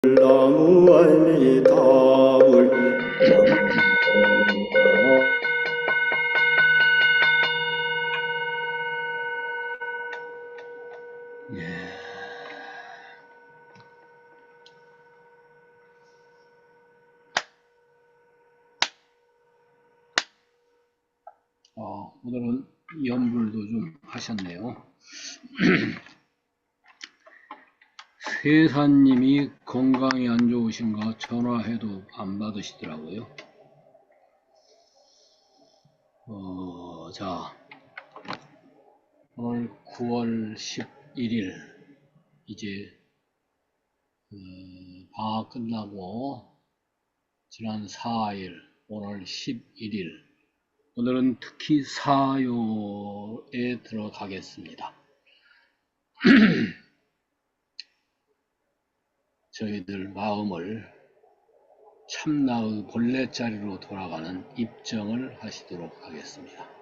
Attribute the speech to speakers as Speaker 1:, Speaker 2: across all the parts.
Speaker 1: 나무 알미 답을
Speaker 2: 오늘은 연불도 좀 하셨네요. 세사님이 건강이 안 좋으신가 전화해도 안 받으시더라고요. 자, 오늘 9월 11일 이제 방학 끝나고 지난 4일 오늘 11일 오늘은 특히 사요에 들어가겠습니다. 저희들 마음을 참나의 본래 자리로 돌아가는 입정을 하시도록 하겠습니다.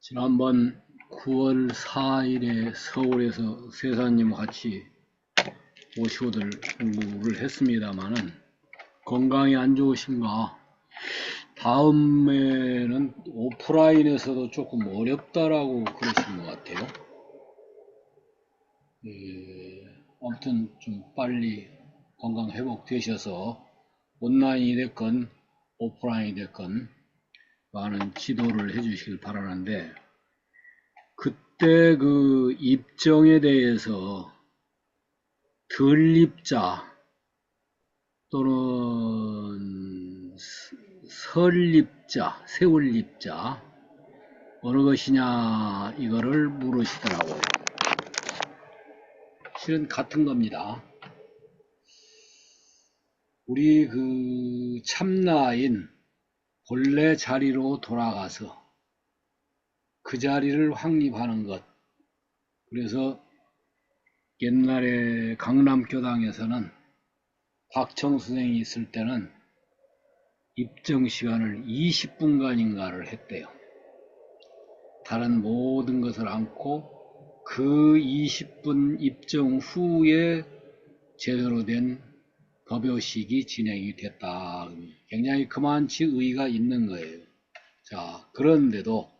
Speaker 2: 지난번 9월 4일에 서울에서 세사님 같이 오시고들 공부를 했습니다만은 건강이 안 좋으신가 다음에는 오프라인에서도 조금 어렵다라고 그러신 것 같아요. 아무튼 좀 빨리 건강 회복되셔서 온라인이 됐건 오프라인이 됐건 많은 지도를 해주시길 바라는데, 그때 그 입정에 대해서 들입자 또는 설립자, 세울립자 어느 것이냐 이거를 물으시더라고요. 실은 같은 겁니다. 우리 그 참나인 본래 자리로 돌아가서 그 자리를 확립하는 것. 그래서 옛날에 강남교당에서는 박청수 선생이 있을 때는 입정 시간을 20분간인가를 했대요. 다른 모든 것을 안고 그 20분 입정 후에 제대로 된 법요식이 진행이 됐다. 굉장히 그만치 의의가 있는 거예요. 자, 그런데도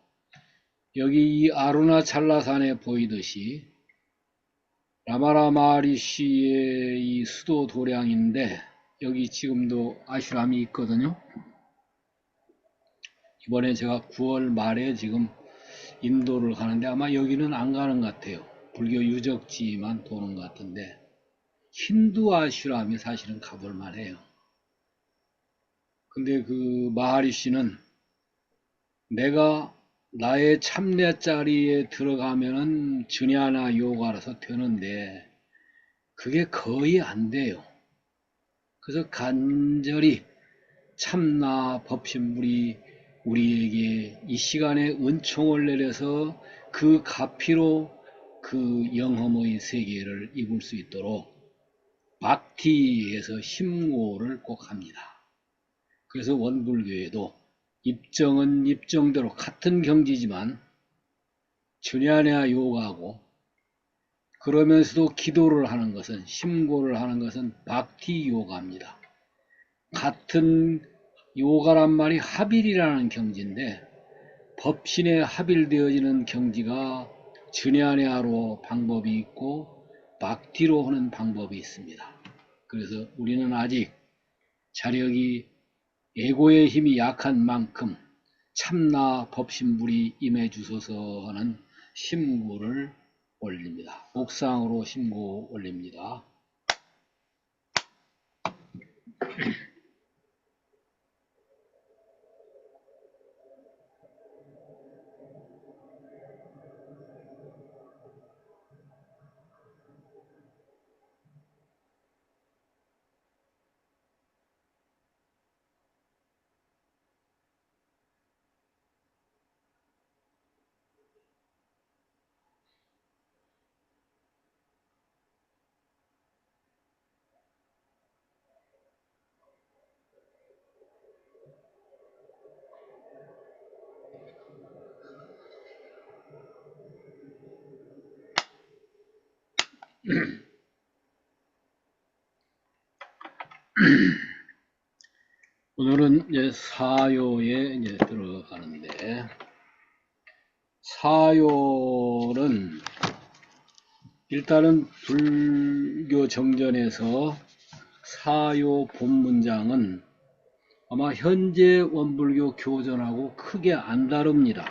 Speaker 2: 여기 이 아루나찰라산에 보이듯이 라마라 마하리시의 이 수도 도량인데 여기 지금도 아슈람이 있거든요. 이번에 제가 9월 말에 지금 인도를 가는데 아마 여기는 안 가는 것 같아요. 불교 유적지만 도는 것 같은데 힌두 아슈람이 사실은 가볼 만해요. 근데 그 마하리시는 내가 나의 참내 자리에 들어가면은 증야나 요가라서 되는데 그게 거의 안 돼요. 그래서 간절히 참나 법신불이 우리에게 이 시간에 은총을 내려서 그 가피로 그 영험의 세계를 입을 수 있도록 박티에서 심고를 꼭 합니다. 그래서 원불교에도 입정은 입정대로 같은 경지지만 주냐냐 요가하고 그러면서도 기도를 하는 것은 심고를 하는 것은 박티 요가입니다. 같은 요가란 말이 합일이라는 경지인데 법신에 합일되어지는 경지가 주냐냐로 방법이 있고 박티로 하는 방법이 있습니다. 그래서 우리는 아직 자력이 에고의 힘이 약한 만큼 참나 법신불이 임해 주소서 하는 심구를 올립니다. 옥상으로 심구 올립니다. 오늘은 이제 사요에 이제 들어가는데, 사요는 일단은 불교 정전에서 사요 본문장은 아마 현재 원불교 교전하고 크게 안 다릅니다.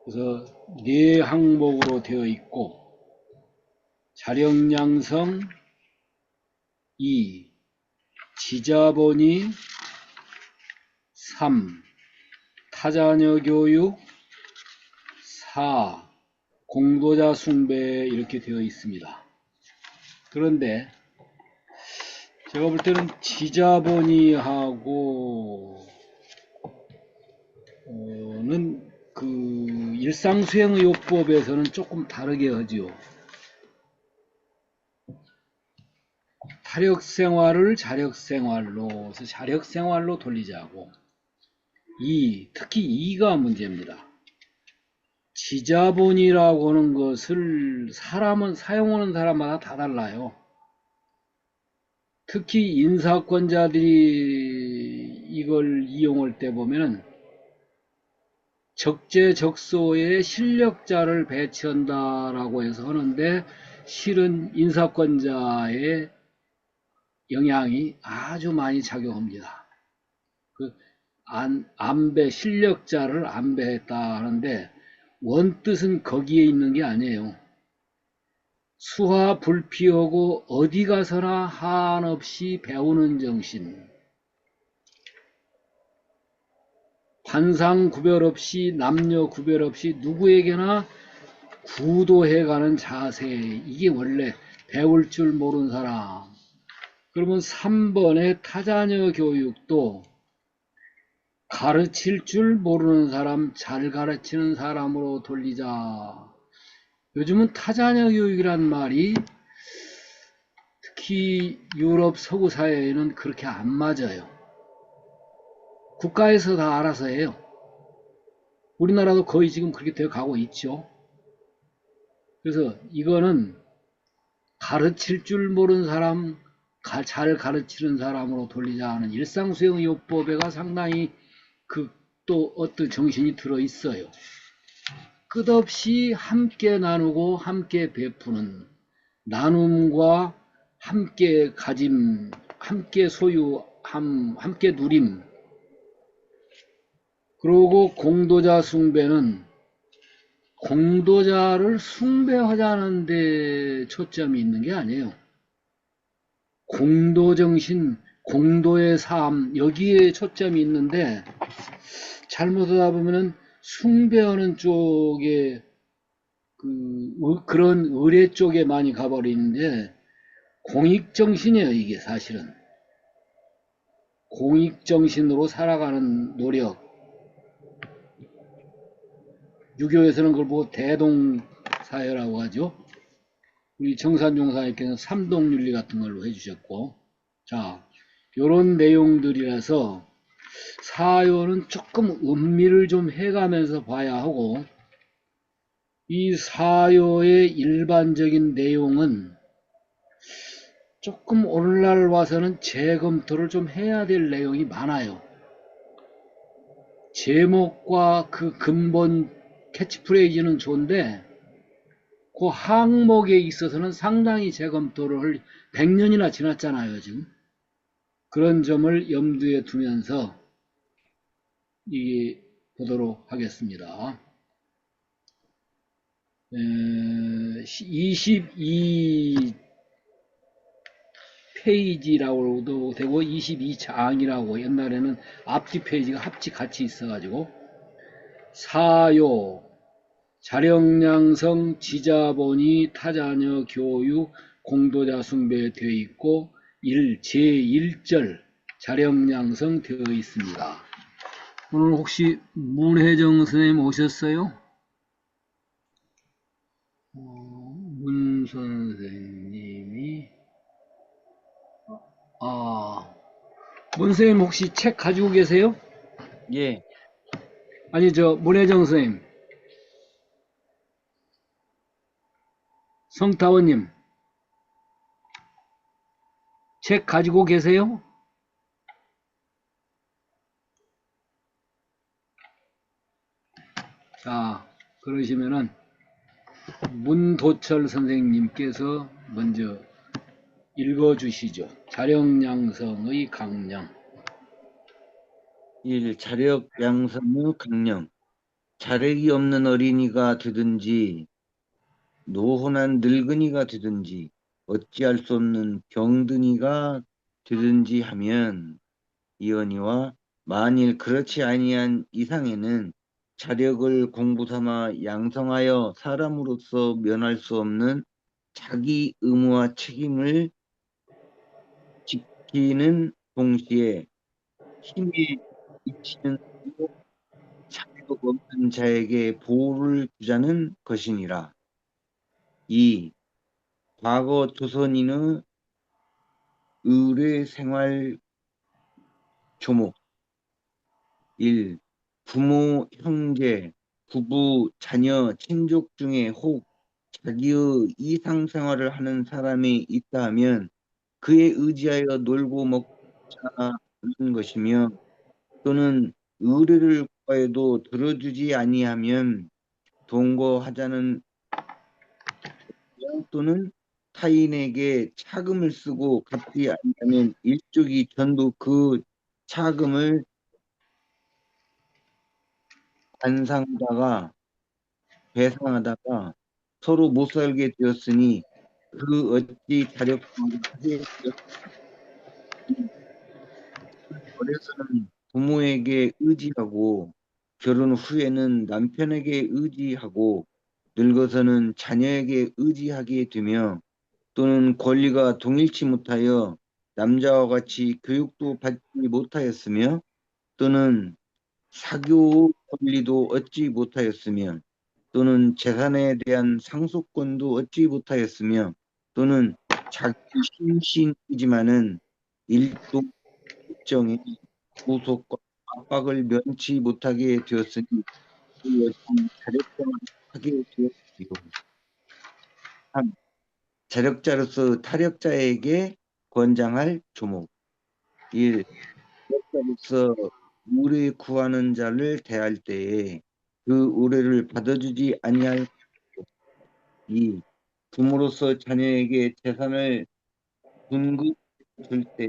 Speaker 2: 그래서 네 항목으로 되어 있고, 자력량성 2, 지자본이 3, 타자녀 교육 4, 공도자 숭배 이렇게 되어 있습니다. 그런데 제가 볼 때는 지자본이하고 는 그 일상수행의요법에서는 조금 다르게 하지요. 타력생활을 자력생활로, 자력생활로 돌리자고. 특히 2가 문제입니다. 지자본이라고 하는 것을 사람은 사용하는 사람마다 다 달라요. 특히 인사권자들이 이걸 이용할 때 보면은 적재적소에 실력자를 배치한다라고 해서 하는데, 실은 인사권자의 영향이 아주 많이 작용합니다. 그 안배, 실력자를 안배했다 하는데 원뜻은 거기에 있는 게 아니에요. 수화 불피하고 어디 가서나 한없이 배우는 정신, 관상 구별 없이 남녀 구별 없이 누구에게나 구도해가는 자세, 이게 원래 배울 줄 모르는 사람. 그러면 3번의 타자녀 교육도 가르칠 줄 모르는 사람, 잘 가르치는 사람으로 돌리자. 요즘은 타자녀 교육이란 말이 특히 유럽 서구 사회에는 그렇게 안 맞아요. 국가에서 다 알아서 해요. 우리나라도 거의 지금 그렇게 되어 가고 있죠. 그래서 이거는 가르칠 줄 모르는 사람, 잘 가르치는 사람으로 돌리자 하는 일상수행요법에가 상당히 또 어떤 정신이 들어 있어요. 끝없이 함께 나누고 함께 베푸는 나눔과 함께 가짐, 함께 소유함, 함께 누림. 그리고 공도자 숭배는 공도자를 숭배하자는 데 초점이 있는 게 아니에요. 공도정신, 공도의 삶, 여기에 초점이 있는데 잘못하다 보면은 숭배하는 쪽에 그런 의례 쪽에 많이 가버리는데, 공익정신이에요. 이게 사실은 공익정신으로 살아가는 노력. 유교에서는 그걸 보고 대동사회라고 하죠. 우리 정산종사님께서는 삼동윤리 같은 걸로 해주셨고, 자, 요런 내용들이라서 사요는 조금 음미를 좀 해가면서 봐야 하고, 이 사요의 일반적인 내용은 조금 오늘날 와서는 재검토를 좀 해야 될 내용이 많아요. 제목과 그 근본 캐치프레이즈는 좋은데 그 항목에 있어서는 상당히 재검토를 100년이나 지났잖아요, 지금. 그런 점을 염두에 두면서 보도록 하겠습니다. 22페이지라고도 되고 22장이라고, 옛날에는 앞뒤 페이지가 같이 있어가지고 사요, 자력량성, 지자본이, 타자녀 교육, 공도자 숭배 되어 있고 제1절 자력량성 되어 있습니다. 오늘 혹시 문혜정 선생님 오셨어요? 문 선생님이 문 선생님 혹시 책 가지고 계세요?
Speaker 3: 예,
Speaker 2: 아니 문혜정 선생님, 성타원님, 책 가지고 계세요? 자, 그러시면은 문도철 선생님께서 먼저 읽어주시죠. 자령양성의 강령.
Speaker 3: 1. 자력 양성의 강령. 자력이 없는 어린이가 되든지 노혼한 늙은이가 되든지 어찌할 수 없는 병든이가 되든지 하면 이언이와 만일 그렇지 아니한 이상에는 자력을 공부삼아 양성하여 사람으로서 면할 수 없는 자기 의무와 책임을 지키는 동시에 힘에 미치는 자격 없는 자에게 보호를 주자는 것이니라. 2. 과거 조선인의 의례 생활 조목. 1. 부모, 형제, 부부, 자녀, 친족 중에 혹 자기의 이상 생활을 하는 사람이 있다 하면 그에 의지하여 놀고 먹고 자는 것이며 또는 의뢰를 구하여도 들어주지 아니하면 동거하자는 또는 타인에게 차금을 쓰고 갚지 아니하면 일족이 전부 그 차금을 반상하다가 배상하다가 서로 못 살게 되었으니 그 어찌 자력성을 하겠으며 어려서는 부모에게 의지하고 결혼 후에는 남편에게 의지하고 늙어서는 자녀에게 의지하게 되며 또는 권리가 동일치 못하여 남자와 같이 교육도 받지 못하였으며 또는 사교 권리도 얻지 못하였으며 또는 재산에 대한 상속권도 얻지 못하였으며 또는 자기 신신이지만은 일도 일정의 구속과 압박을 면치 못하게 되었으니 그 여자는 자력자를 하게 되었지요. 3. 자력자로서 타력자에게 권장할 조목. 1. 자력자로서 의뢰 구하는 자를 대할 때에 그 의뢰를 받아주지 아니할 것. 2. 부모로서 자녀에게 재산을 분급해 줄 때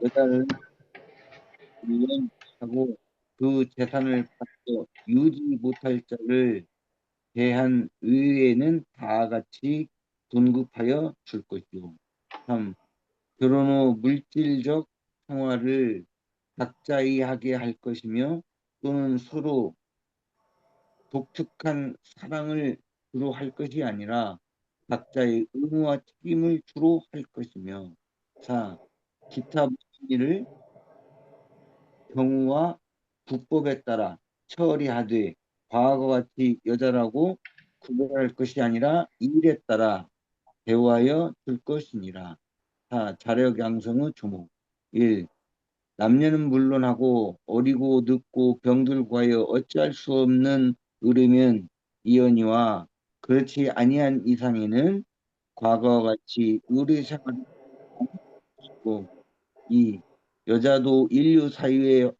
Speaker 3: 여자를 하고 그 재산을 받아 유지 못할 자를 대한 의회는 다 같이 분급하여 줄 것이요. 3. 결혼 후 물질적 생활을 각자의 하게 할 것이며 또는 서로 독특한 사랑을 주로 할 것이 아니라 각자의 의무와 책임을 주로 할 것이며 4. 기타 모든 일을 경우와 국법에 따라 처리하되 과거와 같이 여자라고 구별할 것이 아니라 일에 따라 대우하여 줄 것이니라. 4. 자력 양성의 조목. 1. 남녀는 물론하고 어리고 늙고 병들고하여 어찌할 수 없는 의뢰면 이언이와 그렇지 아니한 이상에는 과거와 같이 의뢰 생활을 하고 2. 여자도 인류 사회에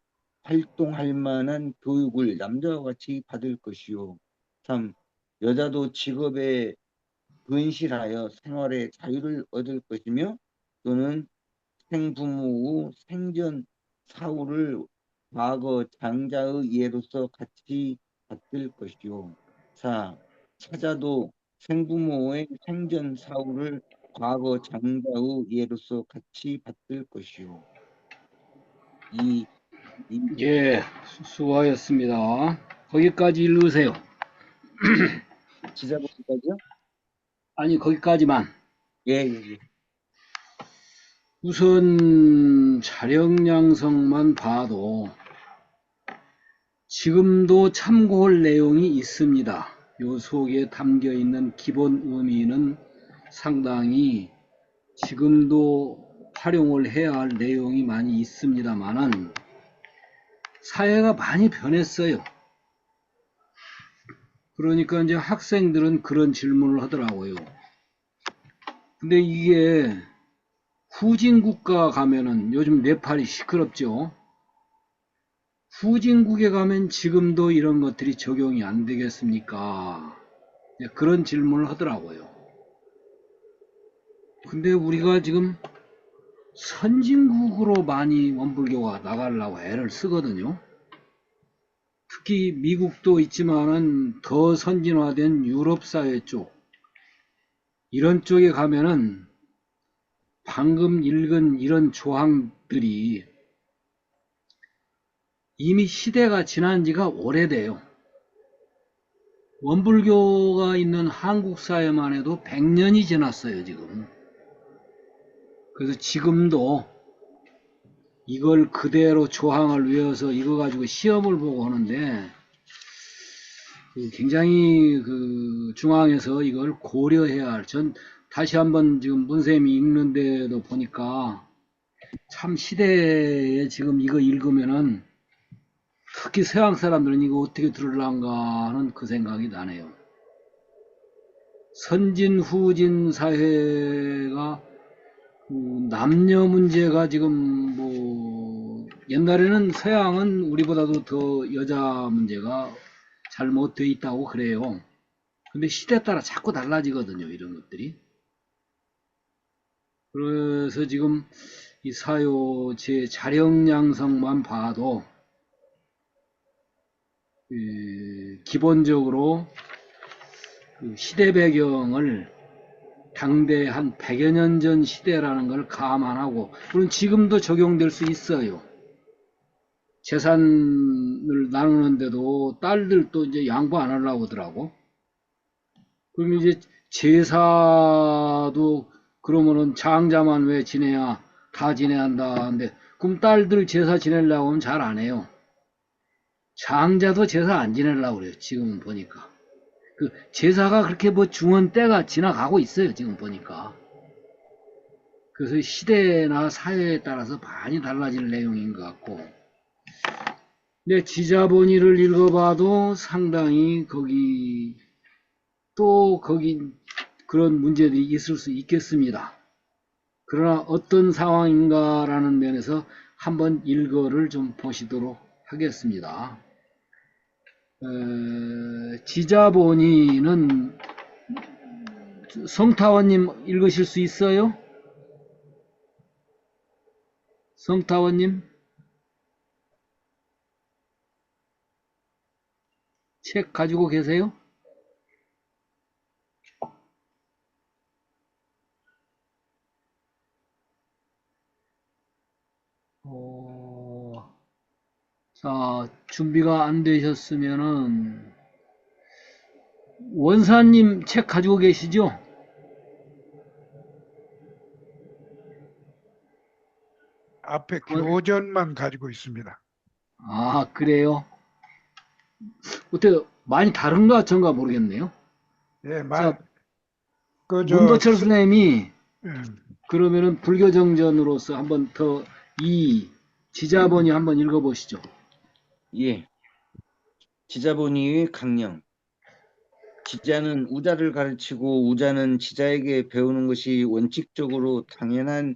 Speaker 3: 활동할 만한 교육을 남자와 같이 받을 것이요. 3. 여자도 직업에 근실하여 생활의 자유를 얻을 것이며 또는 생부모 후 생전 사후를 과거 장자의 예로서 같이 받을 것이요. 4. 사자도 생부모의 생전 사후를 과거 장자의 예로서 같이 받을 것이요. 이
Speaker 2: 예, 수고하셨습니다. 거기까지 읽으세요.
Speaker 3: 지자보기까지요?
Speaker 2: 아니, 거기까지만.
Speaker 3: 예.
Speaker 2: 우선 자령양성만 봐도 지금도 참고할 내용이 있습니다. 요 속에 담겨 있는 기본 의미는 상당히 지금도 활용을 해야 할 내용이 많이 있습니다만은 사회가 많이 변했어요. 그러니까 이제 학생들은 그런 질문을 하더라고요. 근데 이게 후진국가 가면은 요즘 네팔이 시끄럽죠. 후진국에 가면 지금도 이런 것들이 적용이 안 되겠습니까? 그런 질문을 하더라고요. 근데 우리가 지금 선진국으로 많이 원불교가 나가려고 애를 쓰거든요. 특히 미국도 있지만은 더 선진화된 유럽 사회 쪽, 이런 쪽에 가면은 방금 읽은 이런 조항들이 이미 시대가 지난 지가 오래돼요. 원불교가 있는 한국 사회만 해도 100년이 지났어요, 지금. 그래서 지금도 이걸 그대로 조항을 외워서 이거 가지고 시험을 보고 하는데 굉장히 그 중앙에서 이걸 고려해야 할. 전 다시 한번 지금 문쌤이 읽는데도 보니까 참 시대에 지금 이거 읽으면은 특히 서양 사람들은 이거 어떻게 들으려는가 하는 그 생각이 나네요. 선진 후진 사회가 남녀 문제가 지금 뭐 옛날에는 서양은 우리보다도 더 여자 문제가 잘못되어 있다고 그래요. 근데 시대에 따라 자꾸 달라지거든요, 이런 것들이. 그래서 지금 이 사요 제 자령양성만 봐도 기본적으로 그 시대 배경을 당대 한 100여 년 전 시대라는 걸 감안하고, 물론 지금도 적용될 수 있어요. 재산을 나누는데도 딸들도 이제 양보 안 하려고 하더라고. 그럼 이제 제사도 그러면은 장자만 왜 지내야 다 지내야 한다 하는데, 그럼 딸들 제사 지내려고 하면 잘 안 해요. 장자도 제사 안 지내려고 그래요, 지금 보니까. 그 제사가 그렇게 뭐 중헌 때가 지나가고 있어요, 지금 보니까. 그래서 시대나 사회에 따라서 많이 달라질 내용인 것 같고. 근데 지자본의를 읽어봐도 상당히 거기 그런 문제들이 있을 수 있겠습니다. 그러나 어떤 상황인가라는 면에서 한번 일거를 좀 보시도록 하겠습니다. 지자본의는 성타원님 읽으실 수 있어요? 성타원님 책 가지고 계세요? 자, 준비가 안 되셨으면은 원사님 책 가지고 계시죠?
Speaker 4: 앞에 교전만 가지고 있습니다.
Speaker 2: 아, 그래요? 어때 많이 다른가 전가 모르겠네요.
Speaker 4: 예,
Speaker 2: 자,
Speaker 4: 그저
Speaker 2: 문도철 선생님이
Speaker 4: 예,
Speaker 2: 그러면은 불교정전으로서 한번 더 이 지자본이 한번 읽어보시죠.
Speaker 3: 예. 지자본의의 강령. 지자는 우자를 가르치고 우자는 지자에게 배우는 것이 원칙적으로 당연한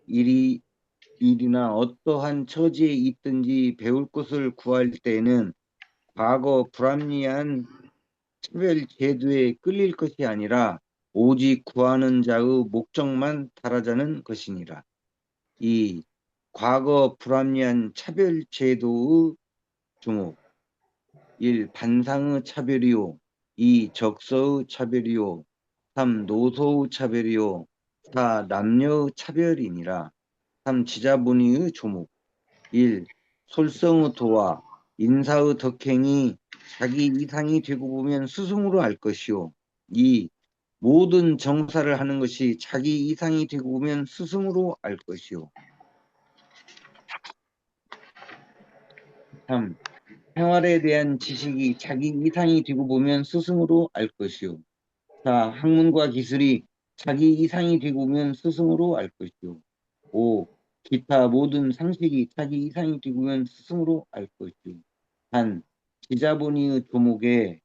Speaker 3: 일이나 어떠한 처지에 있든지 배울 것을 구할 때에는 과거 불합리한 차별 제도에 끌릴 것이 아니라 오직 구하는 자의 목적만 달하자는 것이니라. 이 과거 불합리한 차별 제도의 주목. 1. 반상의 차별이요. 2. 적서의 차별이요. 3. 노소의 차별이요. 4. 남녀의 차별이니라. 3. 지자본의의 조목. 1. 솔성의 도와 인사의 덕행이 자기 이상이 되고 보면 스승으로 알 것이요. 2. 모든 정사를 하는 것이 자기 이상이 되고 보면 스승으로 알 것이요. 3. 생활에 대한 지식이 자기 이상이 되고 보면 스승으로 알 것이요. 4. 학문과 기술이 자기 이상이 되고 보면 스승으로 알 것이요. 5. 기타 모든 상식이 자기 이상이 되고 보면 스승으로 알 것이요. 단, 지자본의의 조목에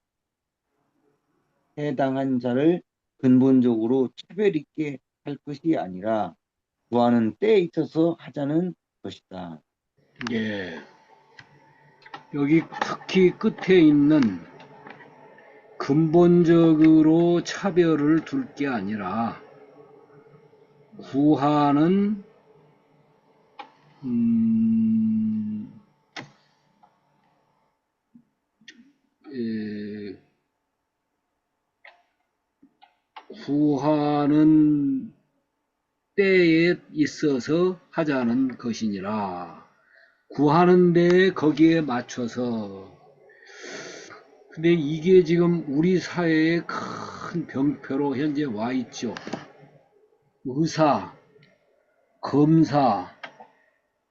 Speaker 3: 해당한 자를 근본적으로 차별 있게 할 것이 아니라 구하는 때에 있어서 하자는 것이다.
Speaker 2: 예. 여기 특히 끝에 있는 근본적으로 차별을 둘 게 아니라 구하는 에, 구하는 때에 있어서 하자는 것이니라. 구하는 데에 거기에 맞춰서. 근데 이게 지금 우리 사회의 큰 병폐로 현재 와 있죠. 의사, 검사,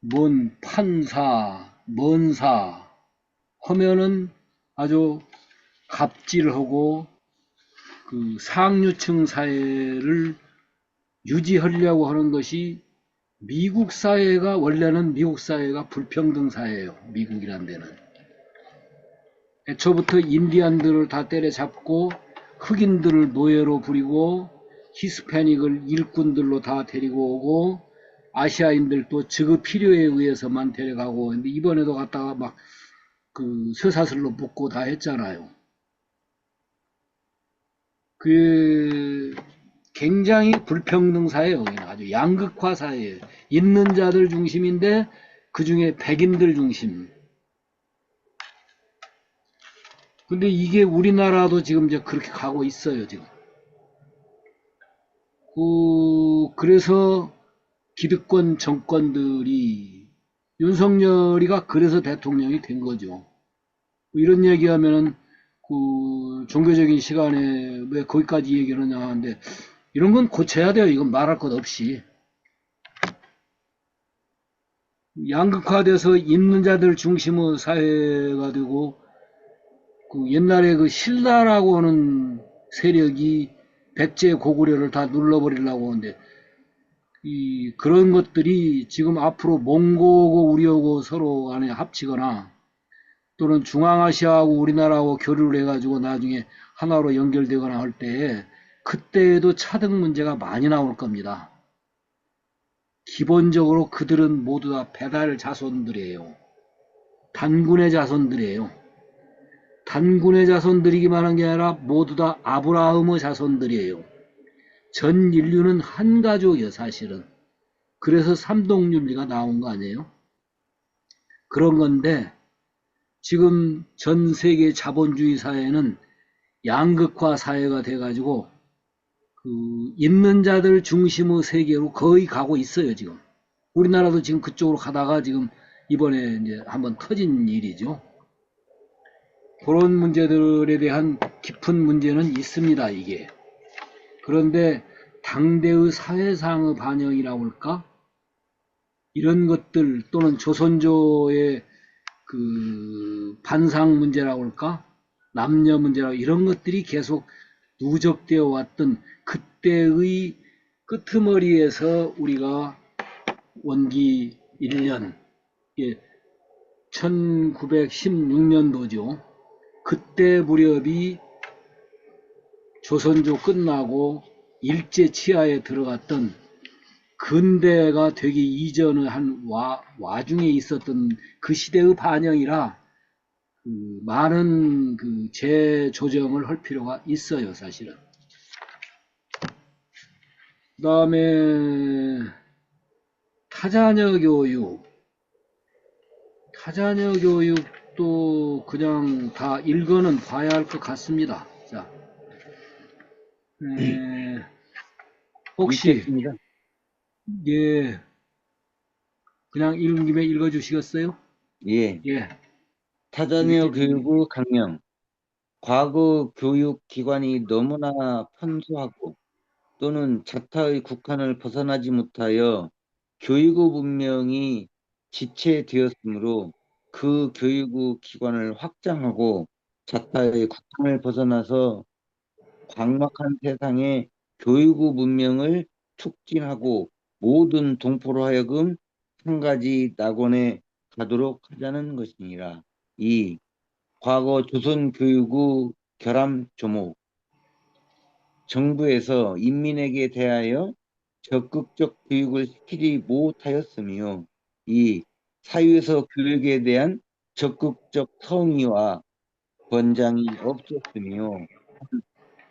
Speaker 2: 뭔 판사, 뭔사 하면은 아주 갑질하고 그 상류층 사회를 유지하려고 하는 것이 미국 사회가 원래는 미국 사회가 불평등 사회예요. 미국이란 데는. 애초부터 인디안들을 다 때려잡고 흑인들을 노예로 부리고 히스패닉을 일꾼들로 다 데리고 오고 아시아인들도 지그 필요에 의해서만 데려가고 근데 이번에도 갔다가 막 그 쇠사슬로 묶고 다 했잖아요. 그 굉장히 불평등 사회예요. 여기는 아주 양극화 사회예요. 있는 자들 중심인데 그 중에 백인들 중심. 근데 이게 우리나라도 지금 이제 그렇게 가고 있어요, 지금. 그래서 기득권 정권들이 윤석열이가 그래서 대통령이 된 거죠. 이런 얘기하면은 그 종교적인 시간에 왜 거기까지 얘기를 하냐 하는데 이런 건 고쳐야 돼요. 이건 말할 것 없이. 양극화돼서 있는 자들 중심의 사회가 되고 그 옛날에 그 신라라고 하는 세력이 백제 고구려를 다 눌러버리려고 하는데 그런 것들이 지금 앞으로 몽고고 우리하고 서로 간에 합치거나 또는 중앙아시아하고 우리나라하고 교류를 해가지고 나중에 하나로 연결되거나 할 때 그때에도 차등 문제가 많이 나올 겁니다. 기본적으로 그들은 모두 다 배달 자손들이에요. 단군의 자손들이에요. 단군의 자손들이기만 한 게 아니라 모두 다 아브라함의 자손들이에요. 전 인류는 한 가족이에요, 사실은. 그래서 삼동윤리가 나온 거 아니에요? 그런 건데 지금 전 세계 자본주의 사회는 양극화 사회가 돼가지고 그 있는 자들 중심의 세계로 거의 가고 있어요, 지금. 우리나라도 지금 그쪽으로 가다가 지금 이번에 이제 한번 터진 일이죠. 그런 문제들에 대한 깊은 문제는 있습니다, 이게. 그런데 당대의 사회상의 반영이라고 할까? 이런 것들 또는 조선조의 그 반상 문제라고 할까? 남녀 문제라고 이런 것들이 계속 누적되어 왔던 그때의 끄트머리에서 우리가 원기 1년 1916년도죠. 그때 무렵이 조선조 끝나고 일제 치하에 들어갔던 근대가 되기 이전의 한 와중에 있었던 그 시대의 반영이라 많은 그 재조정을 할 필요가 있어요, 사실은. 그 다음에 타자녀 교육. 타자녀 교육도 그냥 다 읽어는 봐야 할 것 같습니다. 자, 혹시,
Speaker 3: 읽겠습니다.
Speaker 2: 예, 그냥 읽은 김에 읽어주시겠어요?
Speaker 3: 예.
Speaker 2: 예.
Speaker 3: 타자녀 교육의 강령. 과거 교육기관이 너무나 편소하고 또는 자타의 국한을 벗어나지 못하여 교육의 문명이 지체되었으므로 그 교육의 기관을 확장하고 자타의 국한을 벗어나서 광막한 세상에 교육의 문명을 촉진하고 모든 동포로 하여금 한 가지 낙원에 가도록 하자는 것이니라. 이 과거 조선 교육의 결함 조목. 정부에서 인민에게 대하여 적극적 교육을 시키지 못하였으며, 2. 사회에서 교육에 대한 적극적 성의와 권장이 없었으며,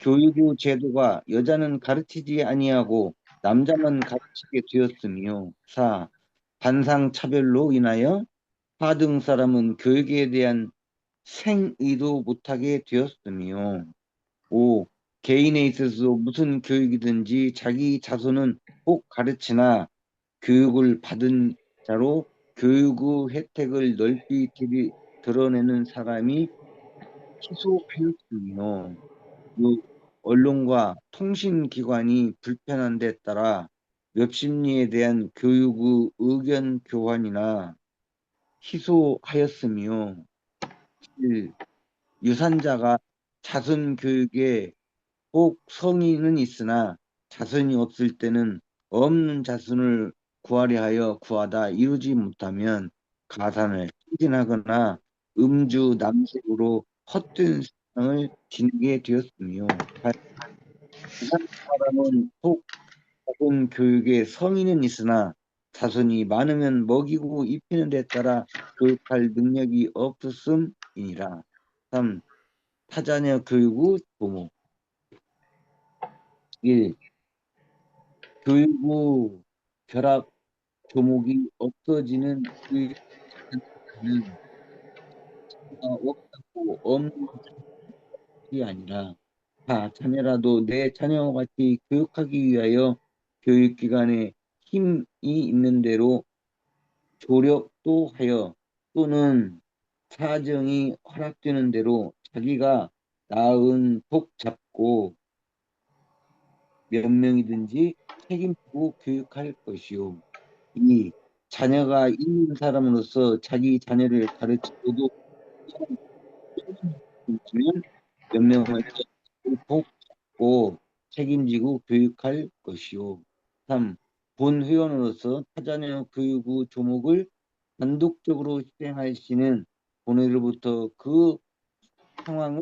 Speaker 3: 교육의 제도가 여자는 가르치지 아니하고 남자만 가르치게 되었으며, 4. 반상차별로 인하여 하등 사람은 교육에 대한 생의도 못하게 되었으며, 5. 개인에 있어서 무슨 교육이든지 자기 자손은 꼭 가르치나 교육을 받은 자로 교육의 혜택을 넓히 드러내는 사람이 희소하였으며, 그 언론과 통신기관이 불편한 데 따라 웹심리에 대한 교육의 의견 교환이나 희소하였으며, 7. 유산자가 자손 교육에 꼭 성의는 있으나 자손이 없을 때는 없는 자손을 구하려 하여 구하다 이루지 못하면 가산을 승진하거나 음주 남색으로 헛된 세상을 지니게 되었으며, 한 사람은 꼭 자손 교육에 성의는 있으나 자손이 많으면 먹이고 입히는 데 따라 교육할 능력이 없었음이니라. 3. 타자녀 교육 후 부모. 1. 교육 후 결합 조목이 없어지는 그 자체는 없다고 없는 것이 아니라 다 자녀라도 내 자녀와 같이 교육하기 위하여 교육기관에 힘이 있는 대로 조력도 하여 또는 사정이 허락되는 대로 자기가 낳은 복 잡고 몇 명이든지 책임지고 교육할 것이요. 2. 자녀가 있는 사람으로서 자기 자녀를 가르치고도 면 몇 명을 복 잡고 책임지고 교육할 것이요. 3. 본 회원으로서 타자녀 교육 후 조목을 단독적으로 실행할 시는 본회로부터 그 상황을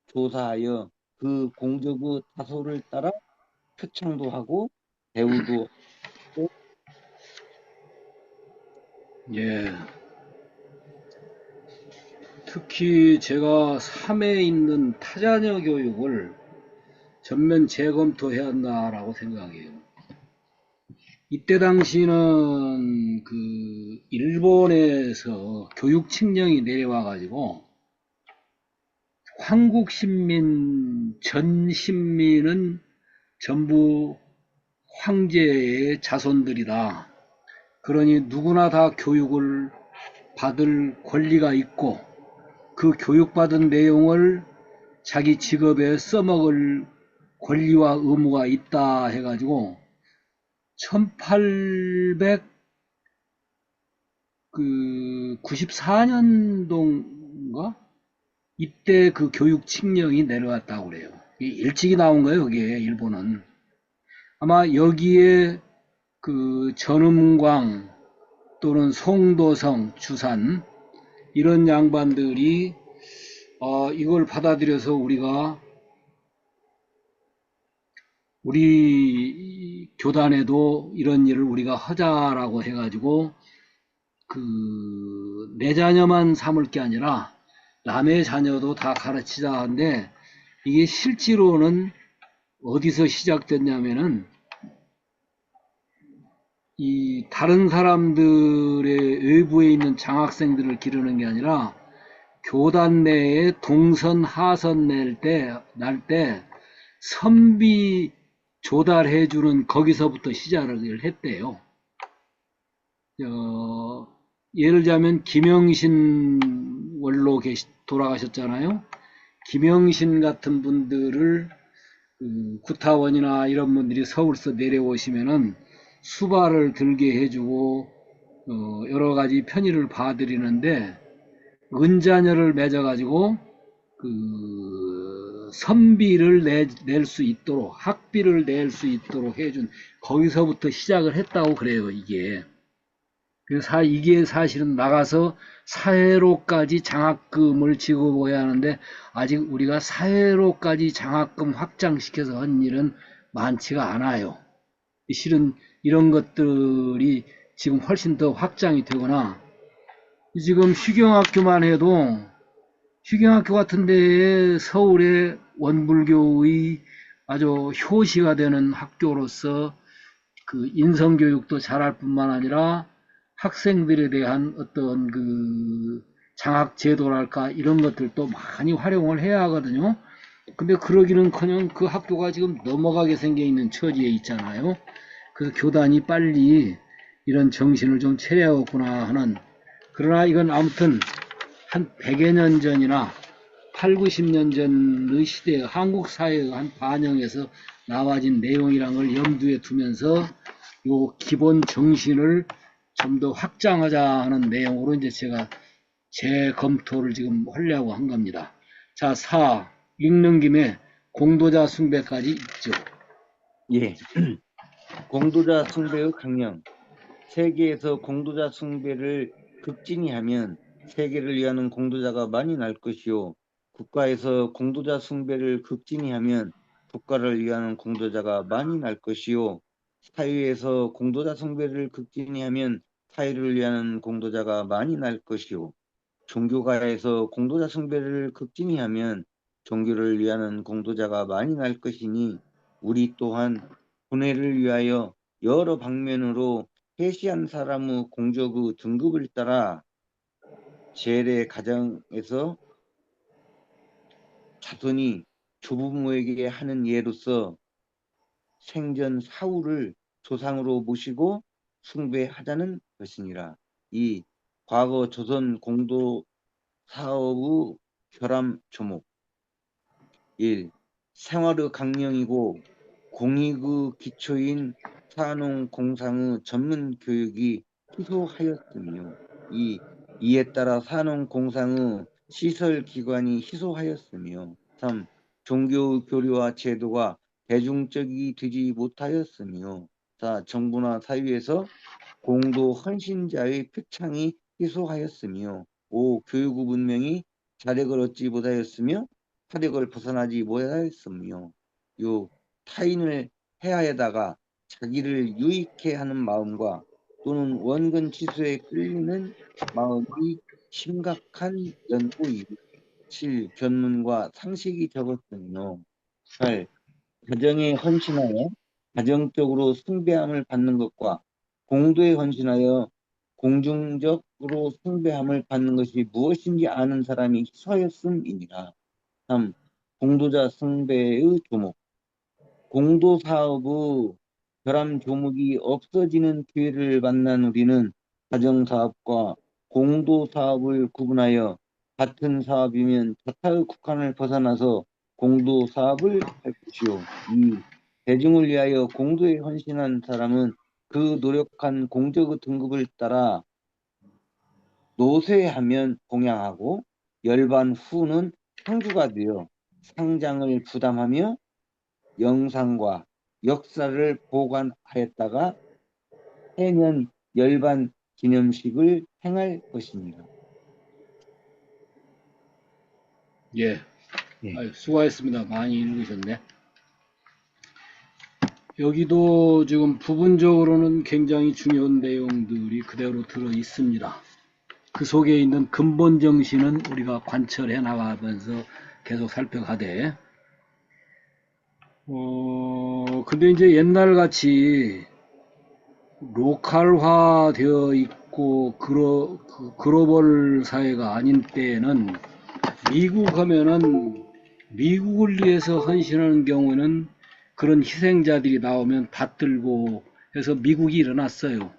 Speaker 3: 조사하여 그 공적의 다소를 따라 표창도 하고 대우도 하고.
Speaker 2: 예. 특히 제가 3에 있는 타자녀 교육을 전면 재검토해야 한다라고 생각해요. 이때 당시는 그 일본에서 교육 칙령이 내려와 가지고 한국 신민 전 신민은 전부 황제의 자손들이다. 그러니 누구나 다 교육을 받을 권리가 있고 그 교육받은 내용을 자기 직업에 써먹을 권리와 의무가 있다 해가지고 1894년도인가 이때 그 교육 칙령이 내려왔다고 그래요. 일찍이 나온 거예요, 그게 일본은. 아마 여기에 그 전음광 또는 송도성, 주산 이런 양반들이 이걸 받아들여서 우리 교단에도 이런 일을 우리가 하자라고 해가지고 내 자녀만 삼을 게 아니라 남의 자녀도 다 가르치자 하는데 이게 실제로는 어디서 시작됐냐면은 이 다른 사람들의 외부에 있는 장학생들을 기르는 게 아니라 교단 내에 동선 하선 날 때 선비 조달해주는 거기서부터 시작을 했대요. 예를 들자면 김영신 원로 돌아가셨잖아요. 김영신 같은 분들을 구타원이나 이런 분들이 서울서 내려오시면은 수발을 들게 해주고 여러 가지 편의를 봐드리는데 은자녀를 맺어가지고 선비를 낼 수 있도록 학비를 낼 수 있도록 해준 거기서부터 시작을 했다고 그래요. 이게 그래서 이게 사실은 나가서 사회로까지 장학금을 지급해야 하는데 아직 우리가 사회로까지 장학금 확장시켜서 한 일은 많지가 않아요. 실은 이런 것들이 지금 훨씬 더 확장이 되거나, 지금 휴경학교만 해도 휴경학교 같은 데에 서울의 원불교의 아주 효시가 되는 학교로서 그 인성교육도 잘할 뿐만 아니라 학생들에 대한 어떤 그 장학 제도랄까 이런 것들도 많이 활용을 해야 하거든요. 근데 그러기는커녕 그 학교가 지금 넘어가게 생겨 있는 처지에 있잖아요. 그래서 교단이 빨리 이런 정신을 좀 차려야겠구나 하는, 그러나 이건 아무튼 한 100여 년 전이나 8, 90년 전의 시대의 한국 사회의 한 반영에서 나와진 내용이란 걸 염두에 두면서 요 기본 정신을 좀 더 확장하자 하는 내용으로 이제 제가 재검토를 지금 하려고 한 겁니다. 자, 4. 읽는 김에 공도자 숭배까지 있죠.
Speaker 3: 예. 공도자 숭배의 강령. 세계에서 공도자 숭배를 극진히 하면 세계를 위하는 공도자가 많이 날 것이요. 국가에서 공도자 숭배를 극진히 하면 국가를 위하는 공도자가 많이 날 것이요. 사회에서 공도자 숭배를 극진히 하면 사회를 위하는 공도자가 많이 날 것이요. 종교가에서 공도자 숭배를 극진히 하면 종교를 위하는 공도자가 많이 날 것이니 우리 또한 분해를 위하여 여러 방면으로 해시한 사람의 공적의 등급을 따라 재래 가정에서 자손이 조부모에게 하는 예로서 생전 사후를 조상으로 모시고 숭배하자는 것이니라. 이 과거 조선 공도 사업의 결함 조목. 1. 생활의 강령이고 공익의 기초인 산업공상의 전문 교육이 희소하였으며 2. 이에 따라 산업공상의 시설기관이 희소하였으며 3. 종교의 교리와 제도가 대중적이 되지 못하였으며 4. 정부나 사회에서 공도 헌신자의 표창이 희소하였으며 5. 교육의 문명이 자력을 얻지 못하였으며 화력을 벗어나지 못하였으며 6. 타인을 해하에다가 자기를 유익해 하는 마음과 또는 원근 지수에 끌리는 마음이 심각한 연구이고 7. 견문과 상식이 적었으며 8. 가정에 헌신하여 가정적으로 숭배함을 받는 것과 공도에 헌신하여 공중적으로 숭배함을 받는 것이 무엇인지 아는 사람이 희소하였음이니라. 3. 공도자 숭배의 조목. 공도사업의 결함 조목이 없어지는 기회를 만난 우리는 가정사업과 공도사업을 구분하여 같은 사업이면 자타의 국한을 벗어나서 공도사업을 할 것이요. 2. 대중을 위하여 공도에 헌신한 사람은 그 노력한 공적의 등급을 따라 노쇠하면 봉양하고 열반 후는 상주가 되어 상장을 부담하며 영상과 역사를 보관하였다가 해년 열반 기념식을 행할 것입니다.
Speaker 2: 예.
Speaker 3: 예.
Speaker 2: 아유, 수고하셨습니다. 많이 읽으셨네. 여기도 지금 부분적으로는 굉장히 중요한 내용들이 그대로 들어 있습니다. 그 속에 있는 근본 정신은 우리가 관철해 나가면서 계속 살펴가되, 근데 이제 옛날 같이 로컬화 되어 있고 글로벌 사회가 아닌 때에는 미국 하면은 미국을 위해서 헌신하는 경우는 그런 희생자들이 나오면 받들고 해서 미국이 일어났어요.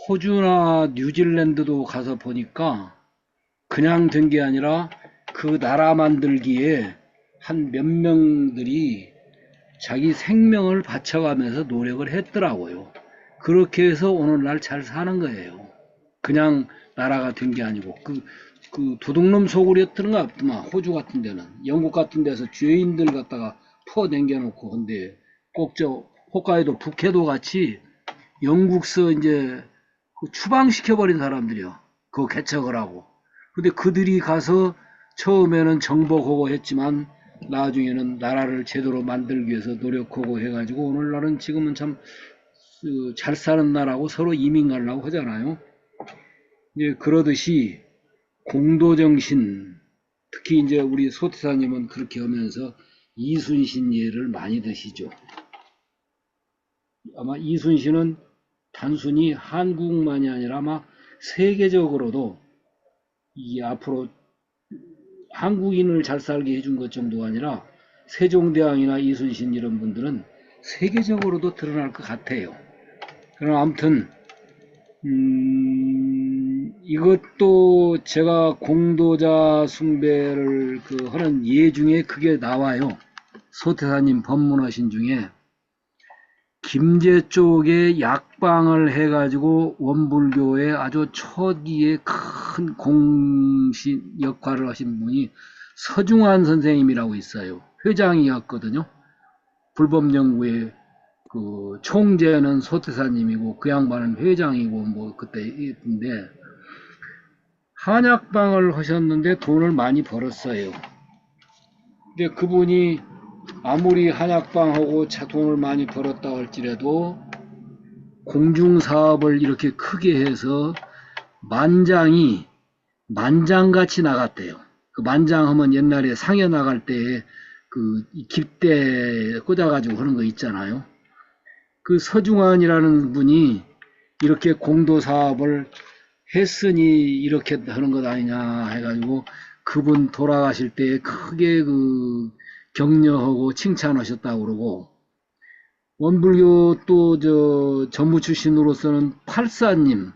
Speaker 2: 호주나 뉴질랜드도 가서 보니까 그냥 된 게 아니라 그 나라 만들기에 한 몇 명들이 자기 생명을 바쳐가면서 노력을 했더라고요. 그렇게 해서 오늘날 잘 사는 거예요. 그냥 나라가 된 게 아니고 그 도둑놈 소굴이었던 거 없더만. 호주 같은 데는, 영국 같은 데서 죄인들 갖다가 퍼댕겨놓고. 근데 꼭 저 홋카이도 북해도 같이 영국서 이제 그 추방시켜버린 사람들이요. 그거 개척을 하고. 근데 그들이 가서 처음에는 정복하고 했지만 나중에는 나라를 제대로 만들기 위해서 노력하고 해가지고 오늘날은 지금은 참 잘 사는 나라고 서로 이민 가려고 하잖아요. 이제 그러듯이 공도정신, 특히 이제 우리 소태사님은 그렇게 하면서 이순신 예를 많이 드시죠. 아마 이순신은 단순히 한국만이 아니라 아마 세계적으로도 이 앞으로 한국인을 잘 살게 해준 것 정도가 아니라 세종대왕이나 이순신 이런 분들은 세계적으로도 드러날 것 같아요. 그럼 아무튼 이것도 제가 공도자 숭배를 하는 예 중에 그게 나와요. 소태사님 법문하신 중에 김제 쪽에 약방을 해가지고 원불교의 아주 초기에 큰 공신 역할을 하신 분이 서중환 선생님이라고 있어요. 회장이었거든요. 불법연구회 총재는 소태사님이고 그 양반은 회장이고 뭐 그때 있는데 한약방을 하셨는데 돈을 많이 벌었어요. 근데 그분이 아무리 한약방하고 돈을 많이 벌었다 할지라도 공중사업을 이렇게 크게 해서 만장이 만장같이 나갔대요. 그 만장하면 옛날에 상해 나갈 때 그 깃대 꽂아가지고 하는 거 있잖아요. 그 서중환이라는 분이 이렇게 공도사업을 했으니 이렇게 하는 것 아니냐 해가지고 그분 돌아가실 때 크게 격려하고 칭찬하셨다고 그러고, 원불교 또 전무 출신으로서는 팔사님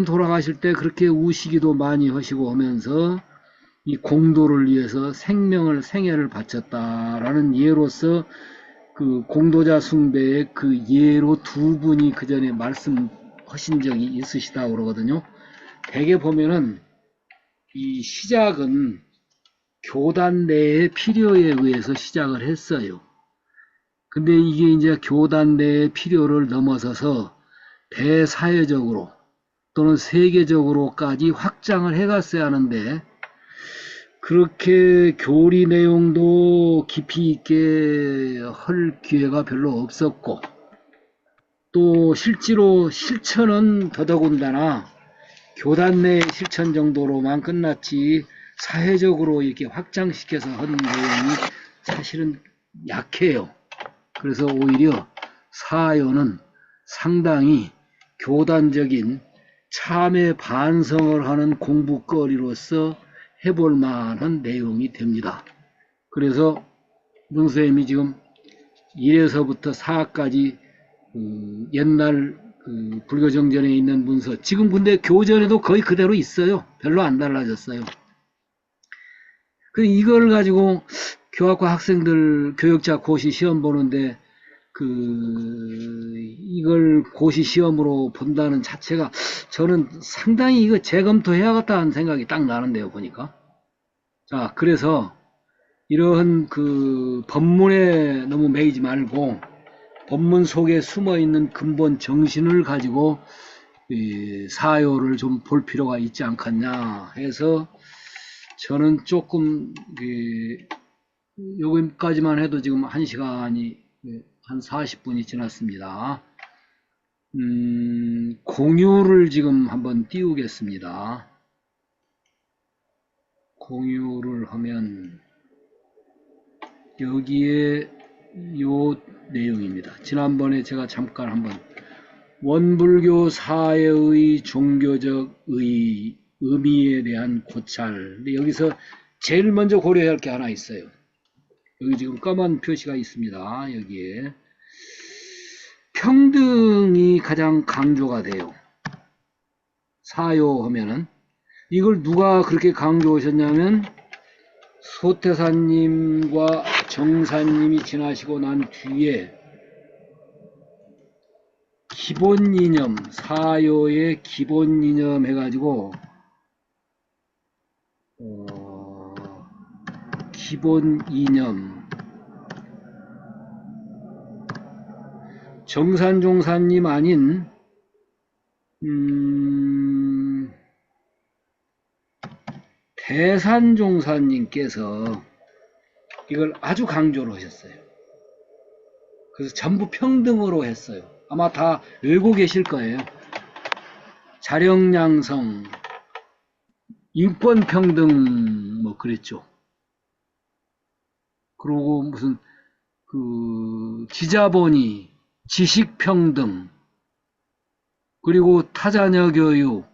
Speaker 2: 돌아가실 때 그렇게 우시기도 많이 하시고 하면서 이 공도를 위해서 생애를 바쳤다라는 예로서 그 공도자 숭배의 그 예로 두 분이 그 전에 말씀하신 적이 있으시다고 그러거든요. 대개 보면은 이 시작은 교단 내의 필요에 의해서 시작을 했어요. 근데 이게 이제 교단 내의 필요를 넘어서서 대사회적으로 또는 세계적으로까지 확장을 해갔어야 하는데, 그렇게 교리 내용도 깊이 있게 할 기회가 별로 없었고, 또 실제로 실천은 더더군다나 교단 내 실천 정도로만 끝났지 사회적으로 이렇게 확장시켜서 한 내용이 사실은 약해요. 그래서 오히려 사요는 상당히 교단적인 참회 반성을 하는 공부거리로서 해볼 만한 내용이 됩니다. 그래서 문선생님이 지금 1에서부터 4까지 옛날 불교정전에 있는 문서, 지금 근데 교전에도 거의 그대로 있어요. 별로 안 달라졌어요. 이걸 가지고 교학과 학생들 교육자 고시 시험 보는데 이걸 고시 시험으로 본다는 자체가 저는 상당히 이거 재검토해야겠다는 생각이 딱 나는데요, 보니까. 자, 그래서 이러한 법문에 너무 매이지 말고 법문 속에 숨어 있는 근본 정신을 가지고 사요를 좀 볼 필요가 있지 않겠냐 해서 저는 조금 여기까지만 해도 지금 1시간이 한 40분이 지났습니다. 공유를 지금 한번 띄우겠습니다. 공유를 하면 여기에 요 내용입니다. 지난번에 제가 잠깐 한번 원불교 사회의 종교적 의미에 대한 고찰, 근데 여기서 제일 먼저 고려해야 할 게 하나 있어요. 여기 지금 까만 표시가 있습니다. 여기에 평등이 가장 강조가 돼요. 사요하면은 이걸 누가 그렇게 강조하셨냐면 소태사님과 정사님이 지나시고 난 뒤에 기본 이념, 사요의 기본 이념 해가지고 기본 이념, 정산종사님 아닌 대산종사님께서 이걸 아주 강조를 하셨어요. 그래서 전부 평등으로 했어요. 아마 다 외고 계실 거예요. 자령양성, 인권평등 뭐 그랬죠. 그리고 무슨 그 지자본의, 지식평등, 그리고 타자녀 교육,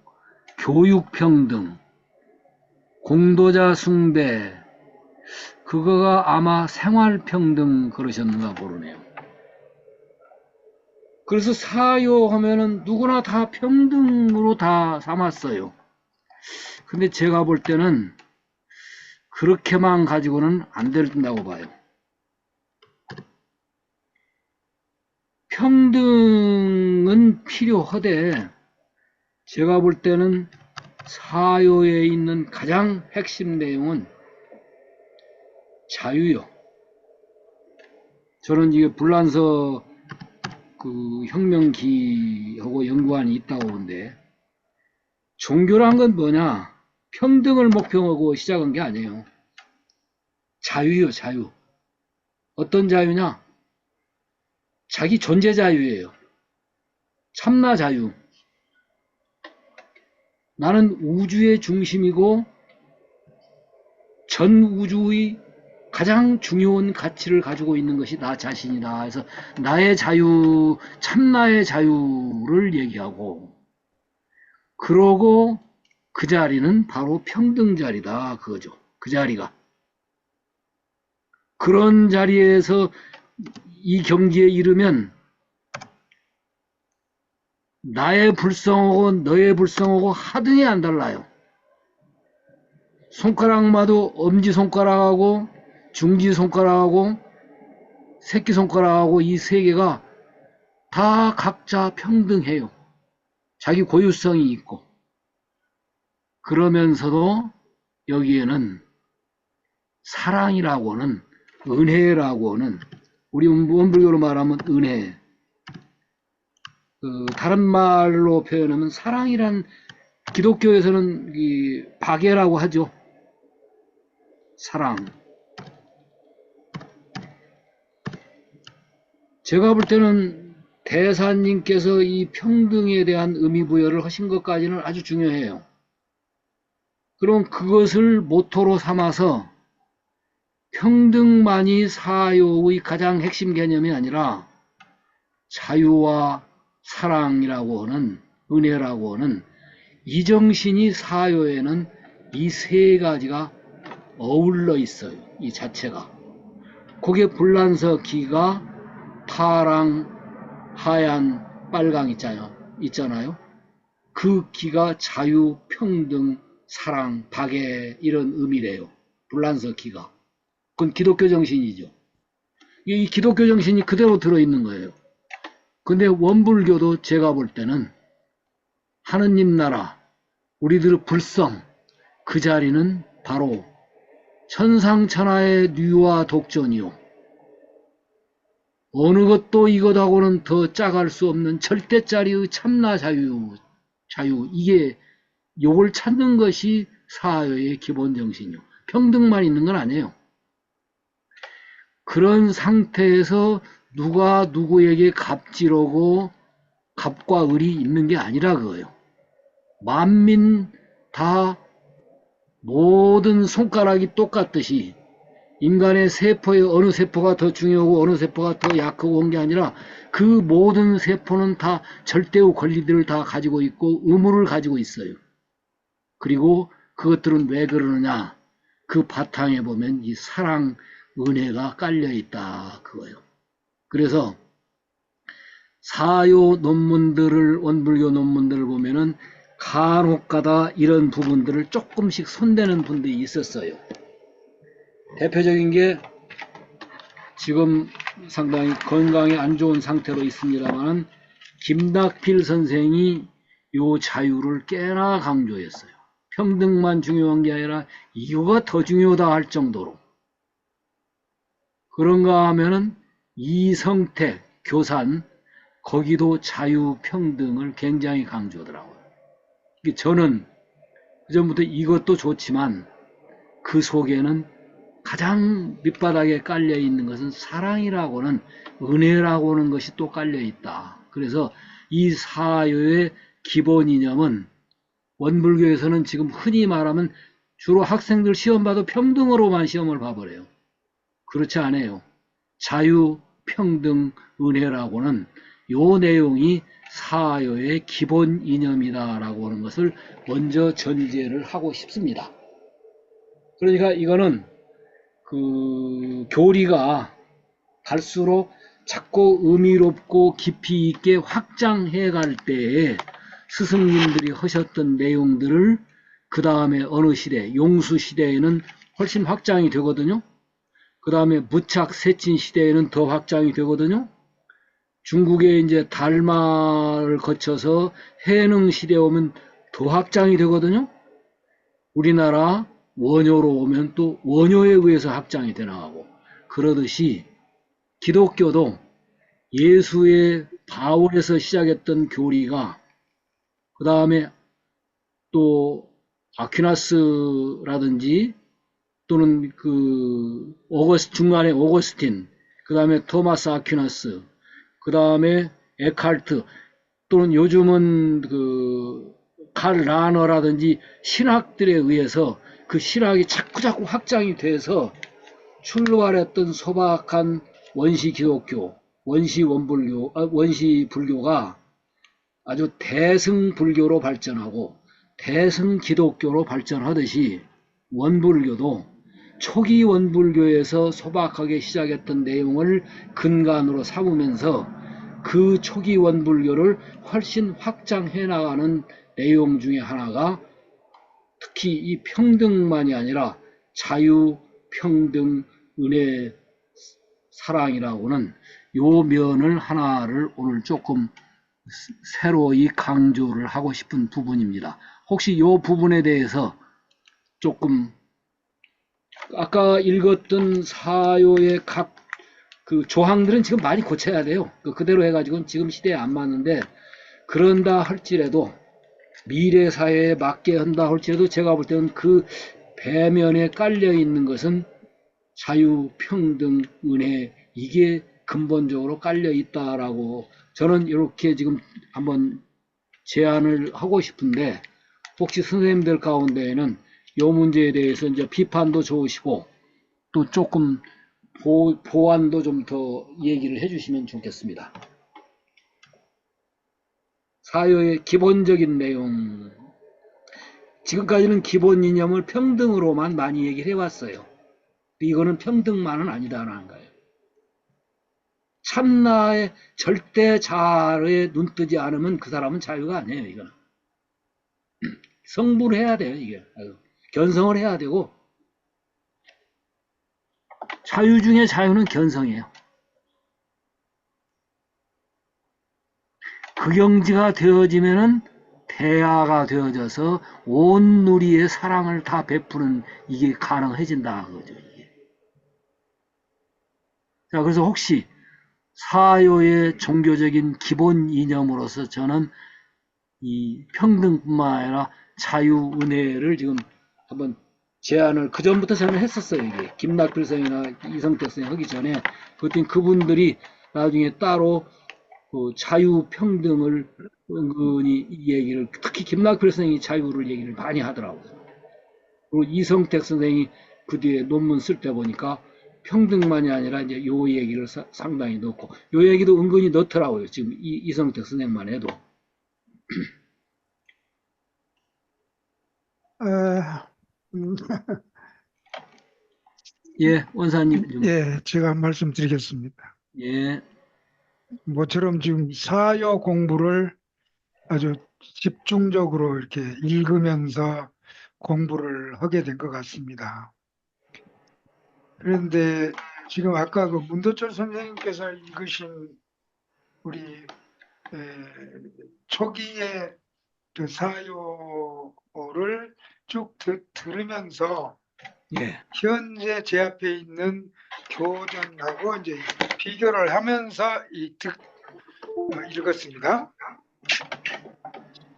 Speaker 2: 교육평등, 공도자 숭배, 그거가 아마 생활평등 그러셨는가 모르네요. 그래서 사요하면은 누구나 다 평등으로 다 삼았어요. 근데 제가 볼 때는 그렇게만 가지고는 안 된다고 봐요. 평등은 필요하되 제가 볼 때는 사요에 있는 가장 핵심 내용은 자유요. 저는 이게 불란서 그 혁명기하고 연관이 있다고 보는데, 종교란 건 뭐냐? 평등을 목표하고 시작한 게 아니에요. 자유요, 자유. 어떤 자유냐? 자기 존재 자유예요. 참나 자유. 나는 우주의 중심이고 전 우주의 가장 중요한 가치를 가지고 있는 것이 나 자신이다. 그래서 나의 자유, 참나의 자유를 얘기하고, 그러고 그 자리는 바로 평등 자리다. 그거죠. 그 자리가. 그런 자리에서 이 경지에 이르면 나의 불성하고 너의 불성하고 하등이 안 달라요. 손가락마도 엄지손가락하고 중지손가락하고 새끼손가락하고 이 세 개가 다 각자 평등해요. 자기 고유성이 있고. 그러면서도 여기에는 사랑이라고는, 은혜라고는, 우리 원불교로 말하면 은혜, 다른 말로 표현하면 사랑이란, 기독교에서는 이 박애라고 하죠. 사랑. 제가 볼 때는 대사님께서 이 평등에 대한 의미부여를 하신 것까지는 아주 중요해요. 그럼 그것을 모토로 삼아서 평등만이 사요의 가장 핵심 개념이 아니라 자유와 사랑이라고 하는, 은혜라고 하는 이 정신이 사요에는 이 세 가지가 어울러 있어요. 이 자체가. 그게 불란서 기가 파랑, 하얀, 빨강 있잖아요. 그 기가 자유, 평등, 사랑, 박애 이런 의미래요. 불란서 기가. 그건 기독교 정신이죠. 이 기독교 정신이 그대로 들어있는 거예요. 근데 원불교도 제가 볼 때는 하느님 나라, 우리들의 불성, 그 자리는 바로 천상천하의 뉘와 독존이요. 어느 것도 이것하고는 더 짝할 수 없는 절대짜리의 참나 자유, 이게 요걸 찾는 것이 사회의 기본 정신이요. 평등만 있는 건 아니에요. 그런 상태에서 누가 누구에게 갑질하고 갑과 을이 있는 게 아니라 그거예요. 만민 다 모든 손가락이 똑같듯이 인간의 세포의 어느 세포가 더 중요하고 어느 세포가 더 약하고 한 게 아니라 그 모든 세포는 다 절대의 권리들을 다 가지고 있고 의무를 가지고 있어요. 그리고 그것들은 왜 그러느냐? 그 바탕에 보면 이 사랑, 은혜가 깔려 있다 그거예요. 그래서 사요 논문들을, 원불교 논문들을 보면은 간혹가다 이런 부분들을 조금씩 손대는 분들이 있었어요. 대표적인 게 지금 상당히 건강이 안 좋은 상태로 있습니다만 김낙필 선생이 요 자유를 꽤나 강조했어요. 평등만 중요한 게 아니라 이거가 더 중요하다 할 정도로. 그런가 하면은 이성택 교산, 거기도 자유평등을 굉장히 강조하더라고요. 저는 그전부터 이것도 좋지만 그 속에는 가장 밑바닥에 깔려 있는 것은 사랑이라고는, 은혜라고 하는 것이 또 깔려 있다. 그래서 이 사요의 기본 이념은 원불교에서는 지금 흔히 말하면 주로 학생들 시험 봐도 평등으로만 시험을 봐버려요. 그렇지 않아요. 자유, 평등, 은혜라고는 요 내용이 사요의 기본 이념이다라고 하는 것을 먼저 전제를 하고 싶습니다. 그러니까 이거는 그 교리가 갈수록 자꾸 의미롭고 깊이 있게 확장해 갈 때에 스승님들이 하셨던 내용들을 그 다음에 어느 시대, 용수 시대에는 훨씬 확장이 되거든요. 그 다음에 무착 세친 시대에는 더 확장이 되거든요. 중국의 이제 달마를 거쳐서 해능 시대에 오면 더 확장이 되거든요. 우리나라 원효로 오면 또 원효에 의해서 확장이 돼 나가고, 그러듯이 기독교도 예수의 바울에서 시작했던 교리가 그 다음에 또 아퀴나스라든지 또는 그 중간에 오거스틴, 그 다음에 토마스 아퀴나스, 그 다음에 에칼트, 또는 요즘은 그 칼 라너라든지 신학들에 의해서 그 신학이 자꾸 확장이 돼서 출발했던 소박한 원시 기독교, 원시 원불교, 원시 불교가 아주 대승 불교로 발전하고 대승 기독교로 발전하듯이 원불교도 초기 원불교에서 소박하게 시작했던 내용을 근간으로 삼으면서 그 초기 원불교를 훨씬 확장해 나가는 내용 중에 하나가 특히 이 평등만이 아니라 자유, 평등, 은혜, 사랑이라고는 요 면을 하나를 오늘 조금 새로이 강조를 하고 싶은 부분입니다. 혹시 요 부분에 대해서 조금 아까 읽었던 사요의 각 그 조항들은 지금 많이 고쳐야 돼요. 그대로 해가지고는 지금 시대에 안 맞는데, 그런다 할지라도 미래 사회에 맞게 한다 할지라도 제가 볼 때는 그 배면에 깔려 있는 것은 자유, 평등, 은혜, 이게 근본적으로 깔려 있다라고 저는 이렇게 지금 한번 제안을 하고 싶은데, 혹시 선생님들 가운데에는 이 문제에 대해서 이제 비판도 좋으시고 또 조금 보완도 좀 더 얘기를 해주시면 좋겠습니다. 사요의 기본적인 내용, 지금까지는 기본 이념을 평등으로만 많이 얘기를 해왔어요. 이거는 평등만은 아니다라는 거예요. 참나의 절대 자아에 눈 뜨지 않으면 그 사람은 자유가 아니에요. 이거는 성불을 해야 돼요. 이게 견성을 해야 되고, 자유 중에 자유는 견성이에요. 그 경지가 되어지면은 대아가 되어져서 온 누리의 사랑을 다 베푸는 이게 가능해진다 그거죠. 이게. 자, 그래서 혹시 사요의 종교적인 기본 이념으로서 저는 이 평등뿐만 아니라 자유, 은혜를 지금 한번 제안을 그 전부터 저는 했었어요. 이게 김낙필 선생이나 이성택 선생 하기 전에 그랬더니 그분들이 나중에 따로 그 자유, 평등을 은근히 이 얘기를, 특히 김낙필 선생이 자유를 얘기를 많이 하더라고요. 그리고 이성택 선생이 그 뒤에 논문 쓸 때 보니까 평등만이 아니라 이제 요 얘기를 상당히 넣고, 요 얘기도 은근히 넣더라고요. 지금 이성택 선생만 해도.
Speaker 4: 음,
Speaker 2: 예, 원사님 좀.
Speaker 4: 예, 제가 말씀드리겠습니다.
Speaker 2: 예,
Speaker 4: 모처럼 지금 사요 공부를 아주 집중적으로 이렇게 읽으면서 공부를 하게 된 것 같습니다. 그런데 지금 아까 그 문도철 선생님께서 읽으신 우리 초기의 그 사요를 쭉 들으면서
Speaker 2: 예,
Speaker 4: 현재 제 앞에 있는 교전하고 이제 비교를 하면서 읽었습니다.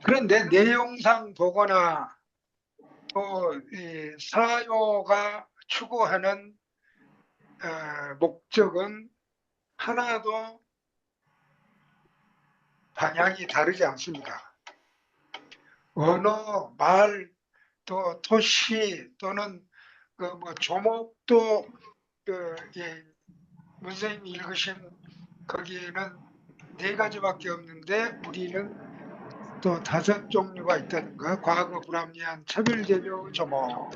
Speaker 4: 그런데 내용상 보거나 또 사요가 추구하는 목적은 하나도 방향이 다르지 않습니다. 언어, 말, 또 도시 또는 그 뭐 조목도 문선생님이 읽으신 거기에는 4가지밖에 없는데 우리는 또 5종류가 있다는 거. 과거 불합리한 차별제조 조목.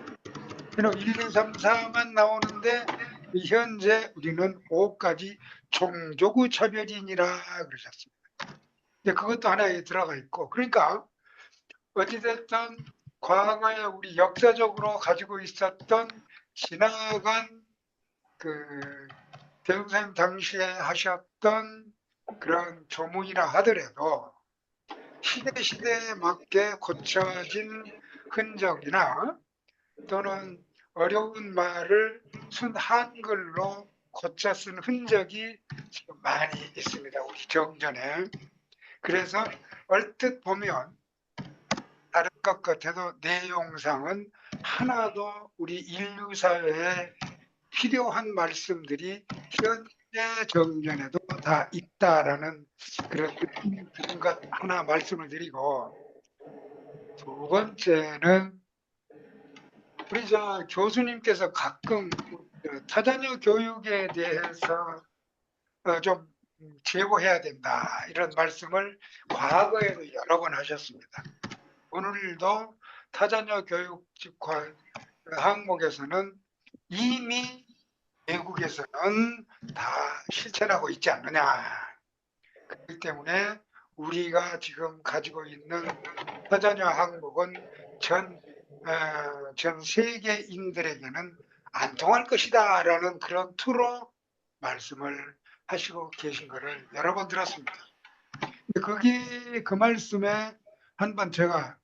Speaker 4: 그럼 1, 2, 3, 4만 나오는데 현재 우리는 5까지 종조구 차별이니라 그러셨습니다. 근데 그것도 하나에 들어가 있고, 그러니까 어찌됐든 과거에 우리 역사적으로 가지고 있었던 지나간 그 대웅사님 당시에 하셨던 그런 조문이라 하더라도 시대에 맞게 고쳐진 흔적이나 또는 어려운 말을 순 한글로 고쳐 쓴 흔적이 지금 많이 있습니다. 우리 정전에. 그래서 얼뜻 보면 다른 것 같아도 내용상은 하나도 우리 인류 사회에 필요한 말씀들이 현재 정전에도 다 있다라는 그런 것 하나 말씀을 드리고, 두 번째는 우리 저 교수님께서 가끔 타자녀 교육에 대해서 좀 제고해야 된다 이런 말씀을 과거에도 여러 번 하셨습니다. 오늘도 타자녀 교육 항목에서는 이미 외국에서는 다 실천하고 있지 않느냐. 그렇기 때문에 우리가 지금 가지고 있는 타자녀 항목은 전 세계인들에게는 안 통할 것이다 라는 그런 투로 말씀을 하시고 계신 것을 여러 번 들었습니다. 거기 그 말씀에 한번 제가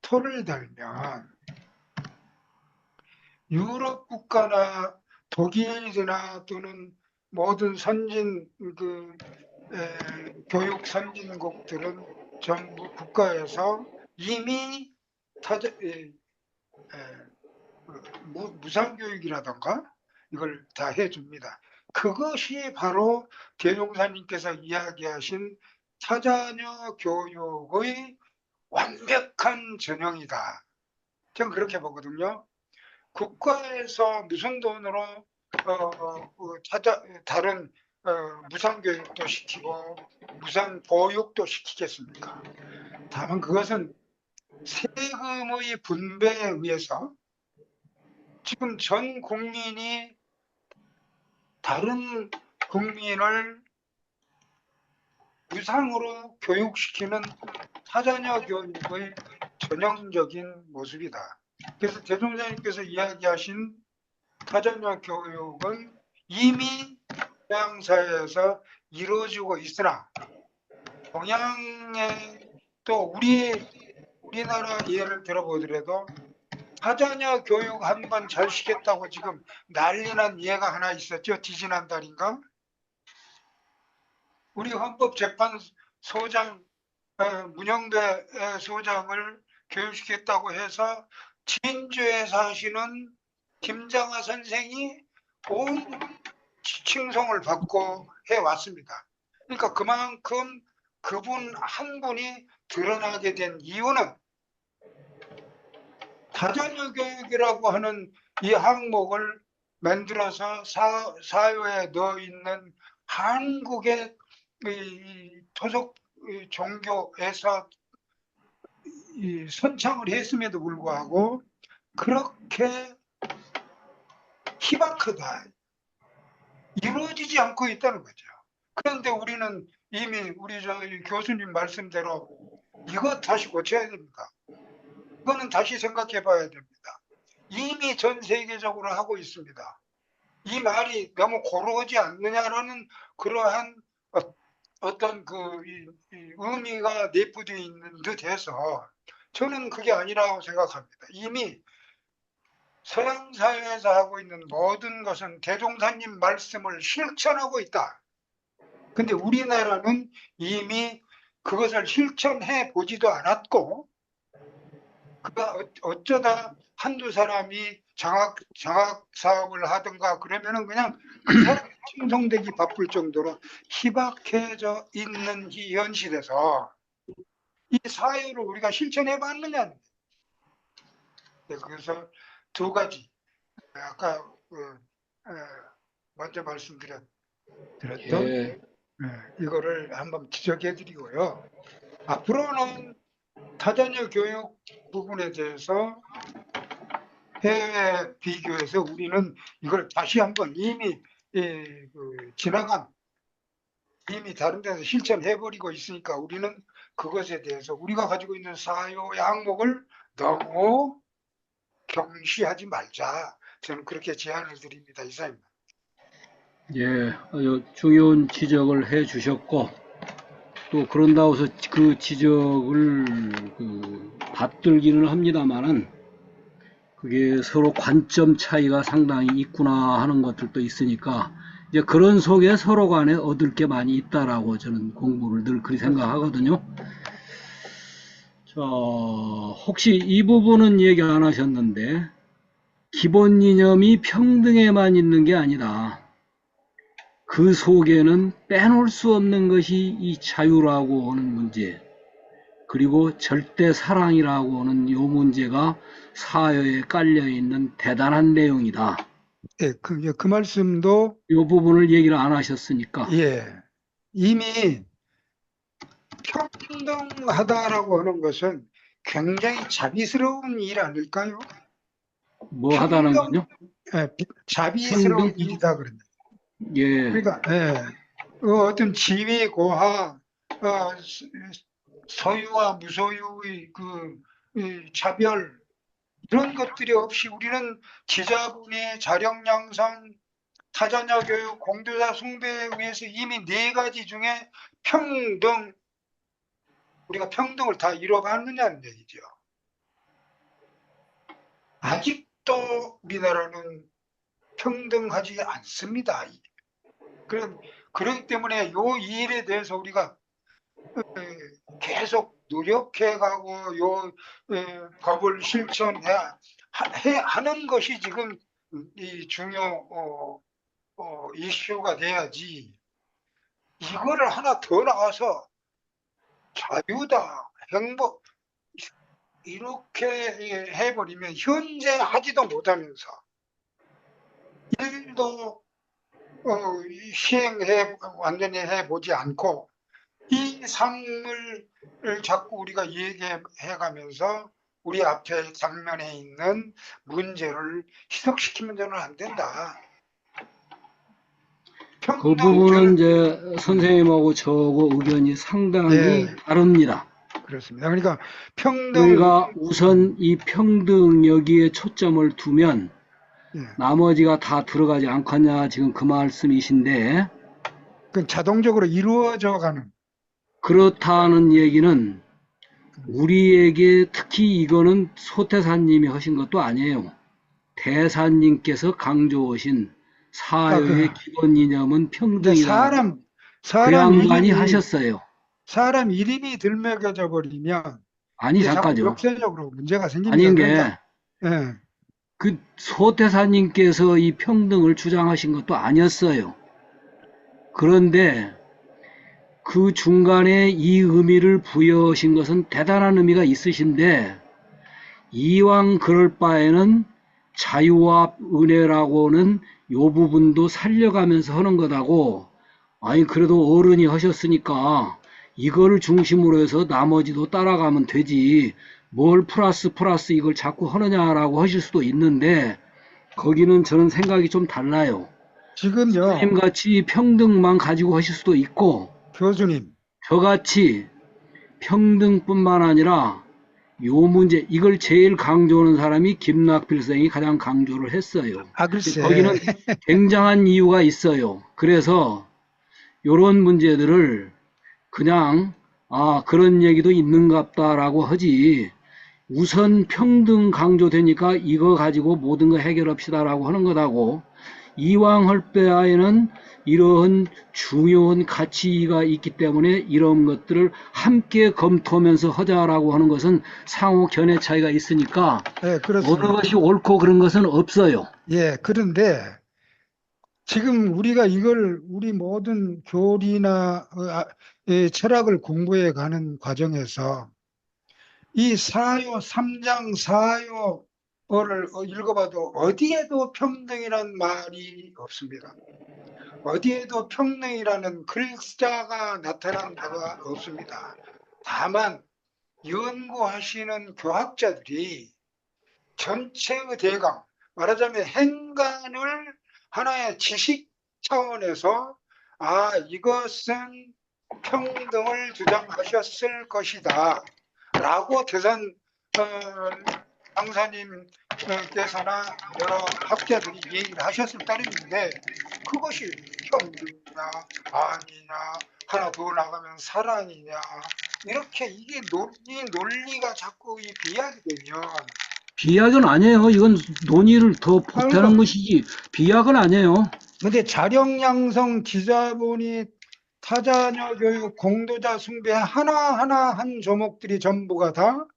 Speaker 4: 토를 달면 유럽 국가나 독일이나 또는 모든 선진 교육 선진국들은 전부 국가에서 이미 무상교육이라던가 이걸 다 해줍니다. 그것이 바로 대종사님께서 이야기하신 타자녀 교육의 완벽한 전형이다. 저는 그렇게 보거든요. 국가에서 무슨 돈으로 다른 무상교육도 시키고 무상보육도 시키겠습니까? 다만 그것은 세금의 분배에 의해서 지금 전 국민이 다른 국민을 무상으로 교육시키는 타자녀 교육의 전형적인 모습이다. 그래서 대통령님께서 이야기하신 타자녀 교육은 이미 서양사회에서 이루어지고 있으나 동양에 또 우리나라 예를 들어보더라도 타자녀 교육 한번 잘 시켰다고 지금 난리난 예가 하나 있었죠. 지지난달인가? 우리 헌법재판소장 문영배 소장을 교육시켰다고 해서 진주에 사시는 김장하 선생이 온 칭송을 받고 해왔습니다. 그러니까 그만큼 그분 한 분이 드러나게 된 이유는 타자녀 교육이라고 하는 이 항목을 만들어서 사회에 넣어 있는 한국의 토속 종교에서 선창을 했음에도 불구하고 그렇게 희박하다, 이루어지지 않고 있다는 거죠. 그런데 우리는 이미 우리 교수님 말씀대로 이거 다시 고쳐야 됩니다. 이거는 다시 생각해 봐야 됩니다. 이미 전 세계적으로 하고 있습니다. 이 말이 너무 고루하지 않느냐라는 그러한 어떤 의미가 내포되어 있는 듯해서 저는 그게 아니라고 생각합니다. 이미 서양 사회에서 하고 있는 모든 것은 대종사님 말씀을 실천하고 있다. 근데 우리나라는 이미 그것을 실천해 보지도 않았고 어쩌다 한두 사람이 장학 사업을 하든가 그러면은 그냥 그 사람이 충성되기 바쁠 정도로 희박해져 있는 이 현실에서 이 사유를 우리가 실천해 봤느냐. 그래서 두 가지 아까 먼저 말씀드렸던
Speaker 2: 예,
Speaker 4: 이거를 한번 지적해 드리고요. 앞으로는 타자녀 교육 부분에 대해서 해외 비교해서 우리는 이걸 다시 한번 이미 지나간 이미 다른 데서 실천해버리고 있으니까 우리는 그것에 대해서 우리가 가지고 있는 사유 양목을 너무 경시하지 말자. 저는 그렇게 제안을 드립니다. 이사입니다.
Speaker 2: 예, 아주 중요한 지적을 해 주셨고, 또 그런다고 해서 그 지적을 받들기는 합니다만은, 그게 서로 관점 차이가 상당히 있구나 하는 것들도 있으니까, 이제 그런 속에 서로 간에 얻을 게 많이 있다라고 저는 공부를 늘 그리 생각하거든요. 자, 혹시 이 부분은 얘기 안 하셨는데, 기본 이념이 평등에만 있는 게 아니다. 그 속에는 빼놓을 수 없는 것이 이 자유라고 하는 문제, 그리고 절대 사랑이라고 하는 요 문제가 사회에 깔려있는 대단한 내용이다.
Speaker 4: 예, 그 말씀도
Speaker 2: 요 부분을 얘기를 안 하셨으니까.
Speaker 4: 이미 평등하다라고 하는 것은 굉장히 자비스러운 일 아닐까요?
Speaker 2: 뭐 하다는
Speaker 4: 평등,
Speaker 2: 건요?
Speaker 4: 자비스러운
Speaker 2: 평등?
Speaker 4: 일이다 그런다.
Speaker 2: 예,
Speaker 4: 그러니까 어떤 지위 고하, 소유와 무소유의 이 차별 이런 것들이 없이 우리는 지자분이 자력 양성, 타자녀 교육, 공교사 숭배에 의해서 이미 네 가지 중에 우리가 평등을 다 이뤄봤느냐는 얘기죠. 아직도 우리나라는 평등하지 않습니다. 그렇기 때문에 요 일에 대해서 우리가 계속 노력해가고 요 법을 실천해야 하는 것이 지금 이 중요 이슈가 돼야지. 이거를 하나 더 나와서 자유다, 행복 이렇게 해버리면 현재 하지도 못하면서 일도 완전히 해보지 않고 이 삶을 자꾸 우리가 얘기해가면서 우리 앞에 당면에 있는 문제를 희석시키면 저는 안 된다.
Speaker 2: 그 부분은 이제 선생님하고 저하고 의견이 상당히 다릅니다.
Speaker 4: 그렇습니다. 그러니까
Speaker 2: 우리가 우선 이 평등 여기에 초점을 두면 나머지가 다 들어가지 않겠냐 지금 그 말씀이신데,
Speaker 4: 그 자동적으로 이루어져 가는.
Speaker 2: 그렇다는 얘기는 우리에게 특히 이거는 소태사님이 하신 것도 아니에요. 대사님께서 강조하신 사회의 기본 이념은 평등이다. 그 양반이 하셨어요.
Speaker 4: 사람 이름이 들먹여져 버리면
Speaker 2: 아니 잠깐요.
Speaker 4: 역사적으로 문제가 생깁니다.
Speaker 2: 아닌 게 그 소태사님께서 이 평등을 주장하신 것도 아니었어요. 그런데 그 중간에 이 의미를 부여하신 것은 대단한 의미가 있으신데, 이왕 그럴 바에는 자유와 은혜라고는 요 부분도 살려가면서 하는 거다고. 아니 그래도 어른이 하셨으니까 이걸 중심으로 해서 나머지도 따라가면 되지, 뭘 플러스 이걸 자꾸 하느냐라고 하실 수도 있는데, 거기는 저는 생각이 좀 달라요.
Speaker 4: 지금요,
Speaker 2: 선생님같이 평등만 가지고 하실 수도 있고,
Speaker 4: 교수님,
Speaker 2: 저같이 평등뿐만 아니라 요 문제, 이걸 제일 강조하는 사람이 김낙필 선생이 가장 강조를 했어요.
Speaker 4: 글쎄.
Speaker 2: 거기는 굉장한 이유가 있어요. 그래서 요런 문제들을 그냥 그런 얘기도 있는갑다라고 하지, 우선 평등 강조되니까 이거 가지고 모든 거 해결합시다라고 하는 거다고. 이왕 할 바에는 이러한 중요한 가치가 있기 때문에 이런 것들을 함께 검토하면서 하자라고 하는 것은 상호 견해 차이가 있으니까
Speaker 4: 예,
Speaker 2: 어느
Speaker 4: 그렇습니다.
Speaker 2: 것이 옳고 그런 것은 없어요.
Speaker 4: 예, 그런데 지금 우리가 이걸 우리 모든 교리나 철학을 공부해 가는 과정에서 이 사요, 3장 사요를 읽어봐도 어디에도 평등이란 말이 없습니다. 어디에도 평등이라는 글자가 나타난 바가 없습니다. 다만 연구하시는 교학자들이 전체의 대강, 말하자면 행간을 하나의 지식 차원에서 이것은 평등을 주장하셨을 것이다 라고 대선 강사님께서나 여러 학자들이 얘기를 하셨을 따름인데 그것이 평등이냐 아니냐 하나 더 나가면 사랑이냐 이렇게 이게 논리가 자꾸 이 비약이 되면
Speaker 2: 비약은 아니에요. 이건 논의를 더 보태는 것이지 비약은 아니에요.
Speaker 4: 근데 자력양성 지자본이 타자녀 교육 공도자 숭배 하나하나 한 조목들이 전부가 다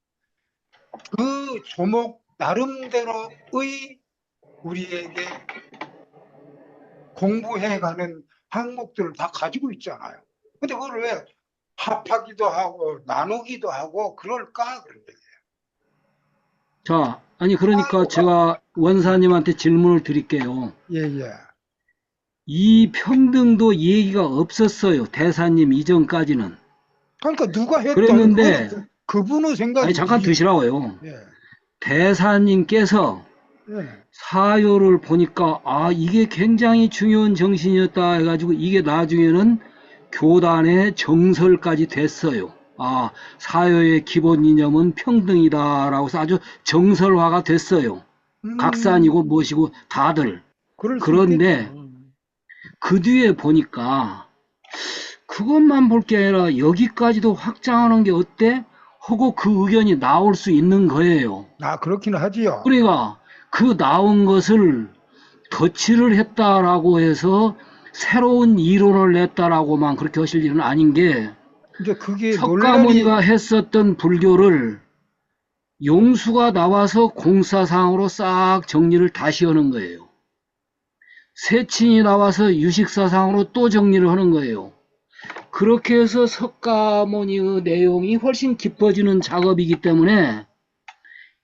Speaker 4: 그 조목 나름대로의 우리에게 공부해가는 항목들을 다 가지고 있잖아요. 근데 그걸 왜 합하기도 하고 나누기도 하고 그럴까 그런 얘기예요.
Speaker 2: 자, 아니 그러니까 제가 원사님한테 질문을 드릴게요.
Speaker 4: 예.
Speaker 2: 이 평등도 얘기가 없었어요. 대사님 이전까지는.
Speaker 4: 그러니까 누가 했던
Speaker 2: 그랬는데
Speaker 4: 그분의 생각이
Speaker 2: 아니 잠깐 드시라고요.
Speaker 4: 예.
Speaker 2: 대사님께서
Speaker 4: 예.
Speaker 2: 사요를 보니까 이게 굉장히 중요한 정신이었다 해가지고 이게 나중에는 교단의 정설까지 됐어요. 사요의 기본 이념은 평등이다라고 해서 아주 정설화가 됐어요. 각산이고 무엇이고 다들.
Speaker 4: 그럴 수
Speaker 2: 그런데
Speaker 4: 있겠죠.
Speaker 2: 그 뒤에 보니까 그것만 볼 게 아니라 여기까지도 확장하는 게 어때? 하고 그 의견이 나올 수 있는 거예요.
Speaker 4: 그렇긴 하지요.
Speaker 2: 그러니까 그 나온 것을 덧칠을 했다라고 해서 새로운 이론을 냈다라고만 그렇게 하실 일은 아닌 게
Speaker 4: 이제 그게
Speaker 2: 석가모니가 했었던 불교를 용수가 나와서 공사상으로 싹 정리를 다시 하는 거예요. 세친이 나와서 유식사상으로 또 정리를 하는 거예요. 그렇게 해서 석가모니의 내용이 훨씬 깊어지는 작업이기 때문에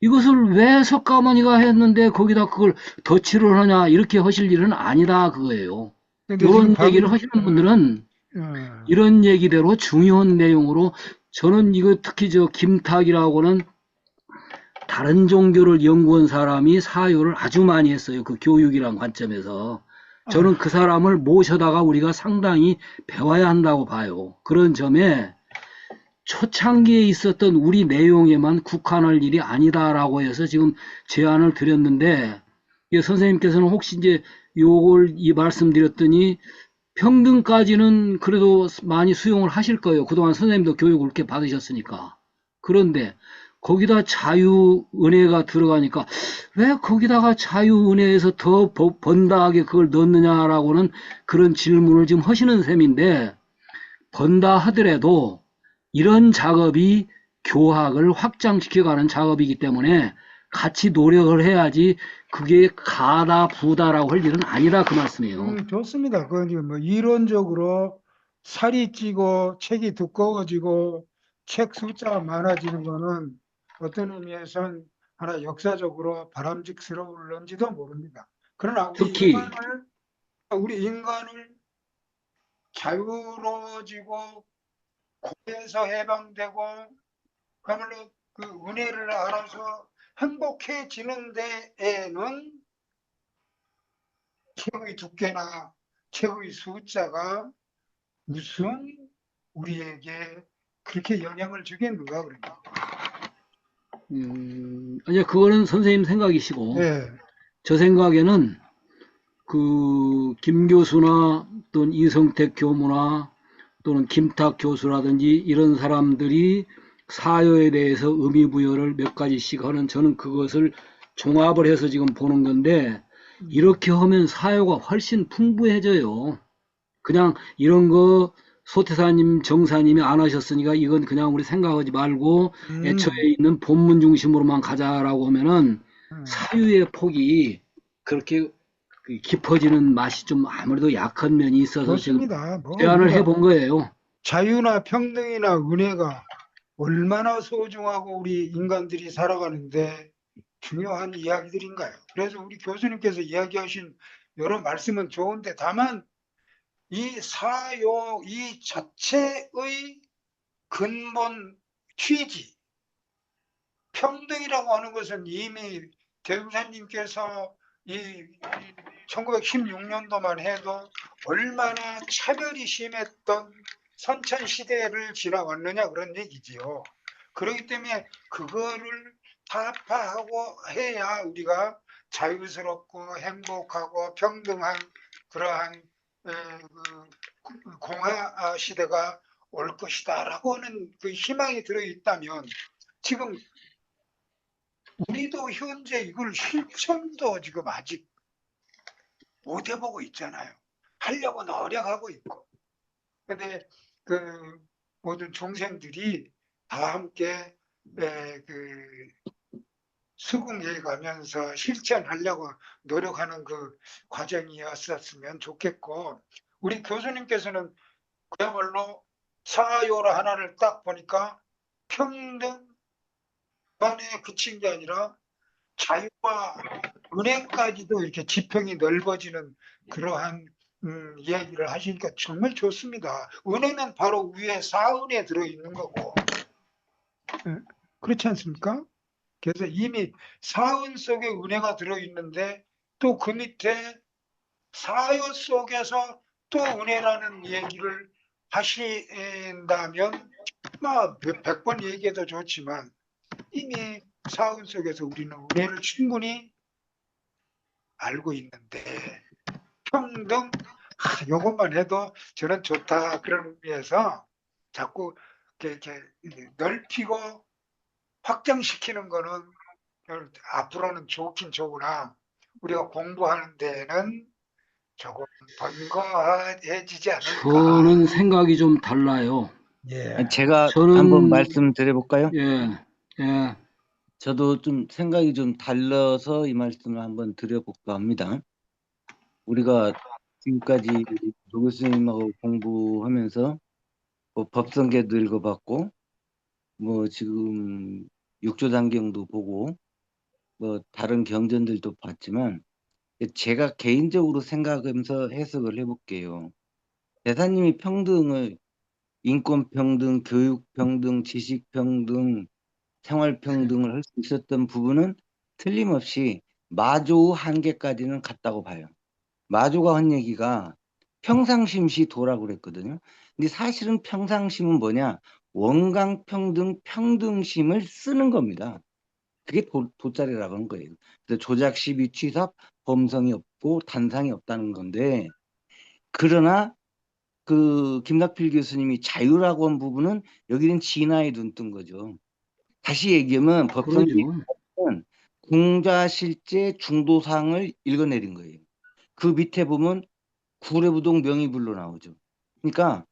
Speaker 2: 이것을 왜 석가모니가 했는데 거기다 그걸 덧칠을 하냐 이렇게 하실 일은 아니다 그거예요. 이런 얘기를 하시는 분들은 이런 얘기대로 중요한 내용으로 저는 이거 특히 김탁이라고는 다른 종교를 연구한 사람이 사유를 아주 많이 했어요. 그 교육이란 관점에서. 저는 그 사람을 모셔다가 우리가 상당히 배워야 한다고 봐요. 그런 점에 초창기에 있었던 우리 내용에만 국한할 일이 아니다라고 해서 지금 제안을 드렸는데, 선생님께서는 혹시 이제 요걸 말씀드렸더니 평등까지는 그래도 많이 수용을 하실 거예요. 그동안 선생님도 교육을 그렇게 받으셨으니까. 그런데 거기다 자유은혜가 들어가니까 왜 거기다가 자유은혜에서 더 번다하게 그걸 넣느냐라고는 그런 질문을 지금 하시는 셈인데, 번다 하더라도 이런 작업이 교학을 확장시켜가는 작업이기 때문에 같이 노력을 해야지 그게 가다 부다라고 할 일은 아니라 그 말씀이에요.
Speaker 4: 좋습니다. 그건 뭐 이론적으로 살이 찌고 책이 두꺼워지고 책 숫자가 많아지는 거는 어떤 의미에서는 하나 역사적으로 바람직스러울런지도 모릅니다. 그러나
Speaker 2: 특히
Speaker 4: 우리 인간을 자유로워지고 고에서 해방되고 그야말로 그 은혜를 알아서 행복해지는 데에는 책의 두께나 책의 숫자가 무슨 우리에게 그렇게 영향을 주겠는가 그러니까.
Speaker 2: 아니 그거는 선생님 생각이시고,
Speaker 4: 네.
Speaker 2: 저 생각에는 그 김 교수나 또는 이성택 교무나 또는 김탁 교수라든지 이런 사람들이 사요에 대해서 의미부여를 몇 가지씩 하는, 저는 그것을 종합을 해서 지금 보는 건데, 이렇게 하면 사유가 훨씬 풍부해져요. 그냥 이런 거 소태사님, 정사님이 안 하셨으니까 이건 그냥 우리 생각하지 말고 애초에
Speaker 4: 음,
Speaker 2: 있는 본문 중심으로만 가자라고 하면은
Speaker 4: 음.
Speaker 2: 사유의 폭이 그렇게 깊어지는 맛이 좀 아무래도 약한 면이 있어서 지금
Speaker 4: 좋습니다. 뭐
Speaker 2: 제안을
Speaker 4: 우리가
Speaker 2: 해본 거예요.
Speaker 4: 자유나 평등이나 은혜가 얼마나 소중하고 우리 인간들이 살아가는데 중요한 이야기들인가요? 그래서 우리 교수님께서 이야기하신 여러 말씀은 좋은데 다만 이 사요 이 자체의 근본 취지, 평등이라고 하는 것은 이미 대웅사님께서 이 1916년도만 해도 얼마나 차별이 심했던 선천시대를 지나왔느냐 그런 얘기지요. 그렇기 때문에 그거를 타파하고 해야 우리가 자유스럽고 행복하고 평등한 그러한 공화 시대가 올 것이다라고 하는 그 희망이 들어있다면 지금 우리도 현재 이걸 실천도 지금 아직 못 해보고 있잖아요. 하려고 노력하고 있고. 근데 그 모든 종생들이 다 함께 그 수긍해 가면서 실천하려고 노력하는 그 과정이었었으면 좋겠고, 우리 교수님께서는 그야말로 사요라 하나를 딱 보니까 평등만에 그친 게 아니라 자유와 은행까지도 이렇게 지평이 넓어지는 그러한 이야기를 하시니까 정말 좋습니다. 은혜는 바로 위에 사은에 들어있는 거고, 예, 그렇지 않습니까? 그래서 이미 사은 속에 은혜가 들어있는데 또 그 밑에 사유 속에서 또 은혜라는 얘기를 하신다면 뭐 100번 얘기해도 좋지만 이미 사은 속에서 우리는 은혜를 충분히 알고 있는데 평등 요것만 해도 저는 좋다 그런 의미에서 자꾸 이렇게 넓히고 확장시키는 거는 앞으로는 좋긴 좋으나 우리가 공부하는 데는 조금 번거해지지 않을까.
Speaker 2: 저는 생각이 좀 달라요.
Speaker 4: 예.
Speaker 3: 제가 한번
Speaker 2: 저는
Speaker 3: 말씀드려 볼까요?
Speaker 2: 예, 예,
Speaker 3: 저도 좀 생각이 좀 달라서 이 말씀을 한번 드려볼까 합니다. 우리가 지금까지 조 교수님하고 공부하면서 뭐 법성계도 읽어봤고, 뭐 지금 육조단경도 보고, 뭐 다른 경전들도 봤지만, 제가 개인적으로 생각하면서 해석을 해볼게요. 대사님이 평등을 인권평등, 교육평등, 지식평등, 생활평등을 할 수 있었던 부분은 틀림없이 마조 한계까지는 갔다고 봐요. 마조가 한 얘기가 평상심시 도라고 그랬거든요. 근데 사실은 평상심은 뭐냐? 원강평등, 평등심을 쓰는 겁니다. 그게 도자리라고 하는 거예요. 그래서 조작, 시비, 취사, 범성이 없고 단상이 없다는 건데, 그러나 그 김낙필 교수님이 자유라고 한 부분은 여기는 진화에 눈 뜬 거죠. 다시 얘기하면 법성계는
Speaker 2: 그러죠.
Speaker 3: 공자실제 중도상을 읽어내린 거예요. 그 밑에 보면 구례부동 명의불로 나오죠. 그러니까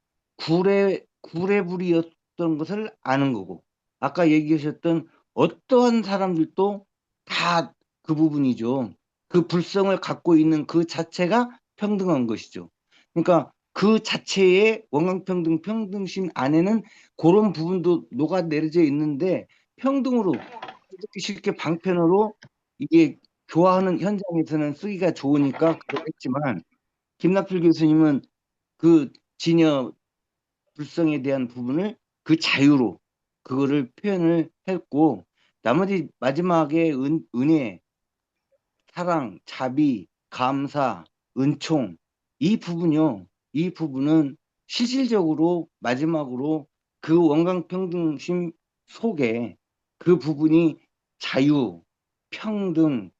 Speaker 3: 구례불이었던 것을 아는 거고, 아까 얘기하셨던 어떠한 사람들도 다 그 부분이죠. 그 불성을 갖고 있는 그 자체가 평등한 것이죠. 그러니까 그 자체의 원광평등, 평등심 안에는 그런 부분도 녹아내려져 있는데 평등으로 이렇게 쉽게 방편으로 이게 교화하는 현장에서는 쓰기가 좋으니까 그렇겠지만 김낙필 교수님은 그 진여 불성에 대한 부분을 그 자유로 그거를 표현을 했고 나머지 마지막에 은혜, 사랑, 자비, 감사, 은총 이 부분요. 이 부분은 실질적으로 마지막으로 그 원광평등심 속에 그 부분이 자유, 평등,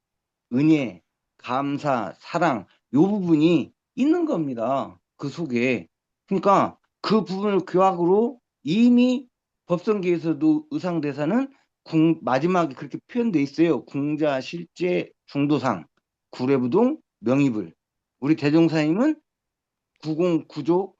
Speaker 3: 은혜, 감사, 사랑 요 부분이 있는 겁니다. 그 속에. 그러니까 그 부분을 교학으로 이미 법성계에서도 의상대사는 마지막에 그렇게 표현돼 있어요. 궁자, 실제, 중도상. 구례부동 명의불. 우리 대종사님은 909족,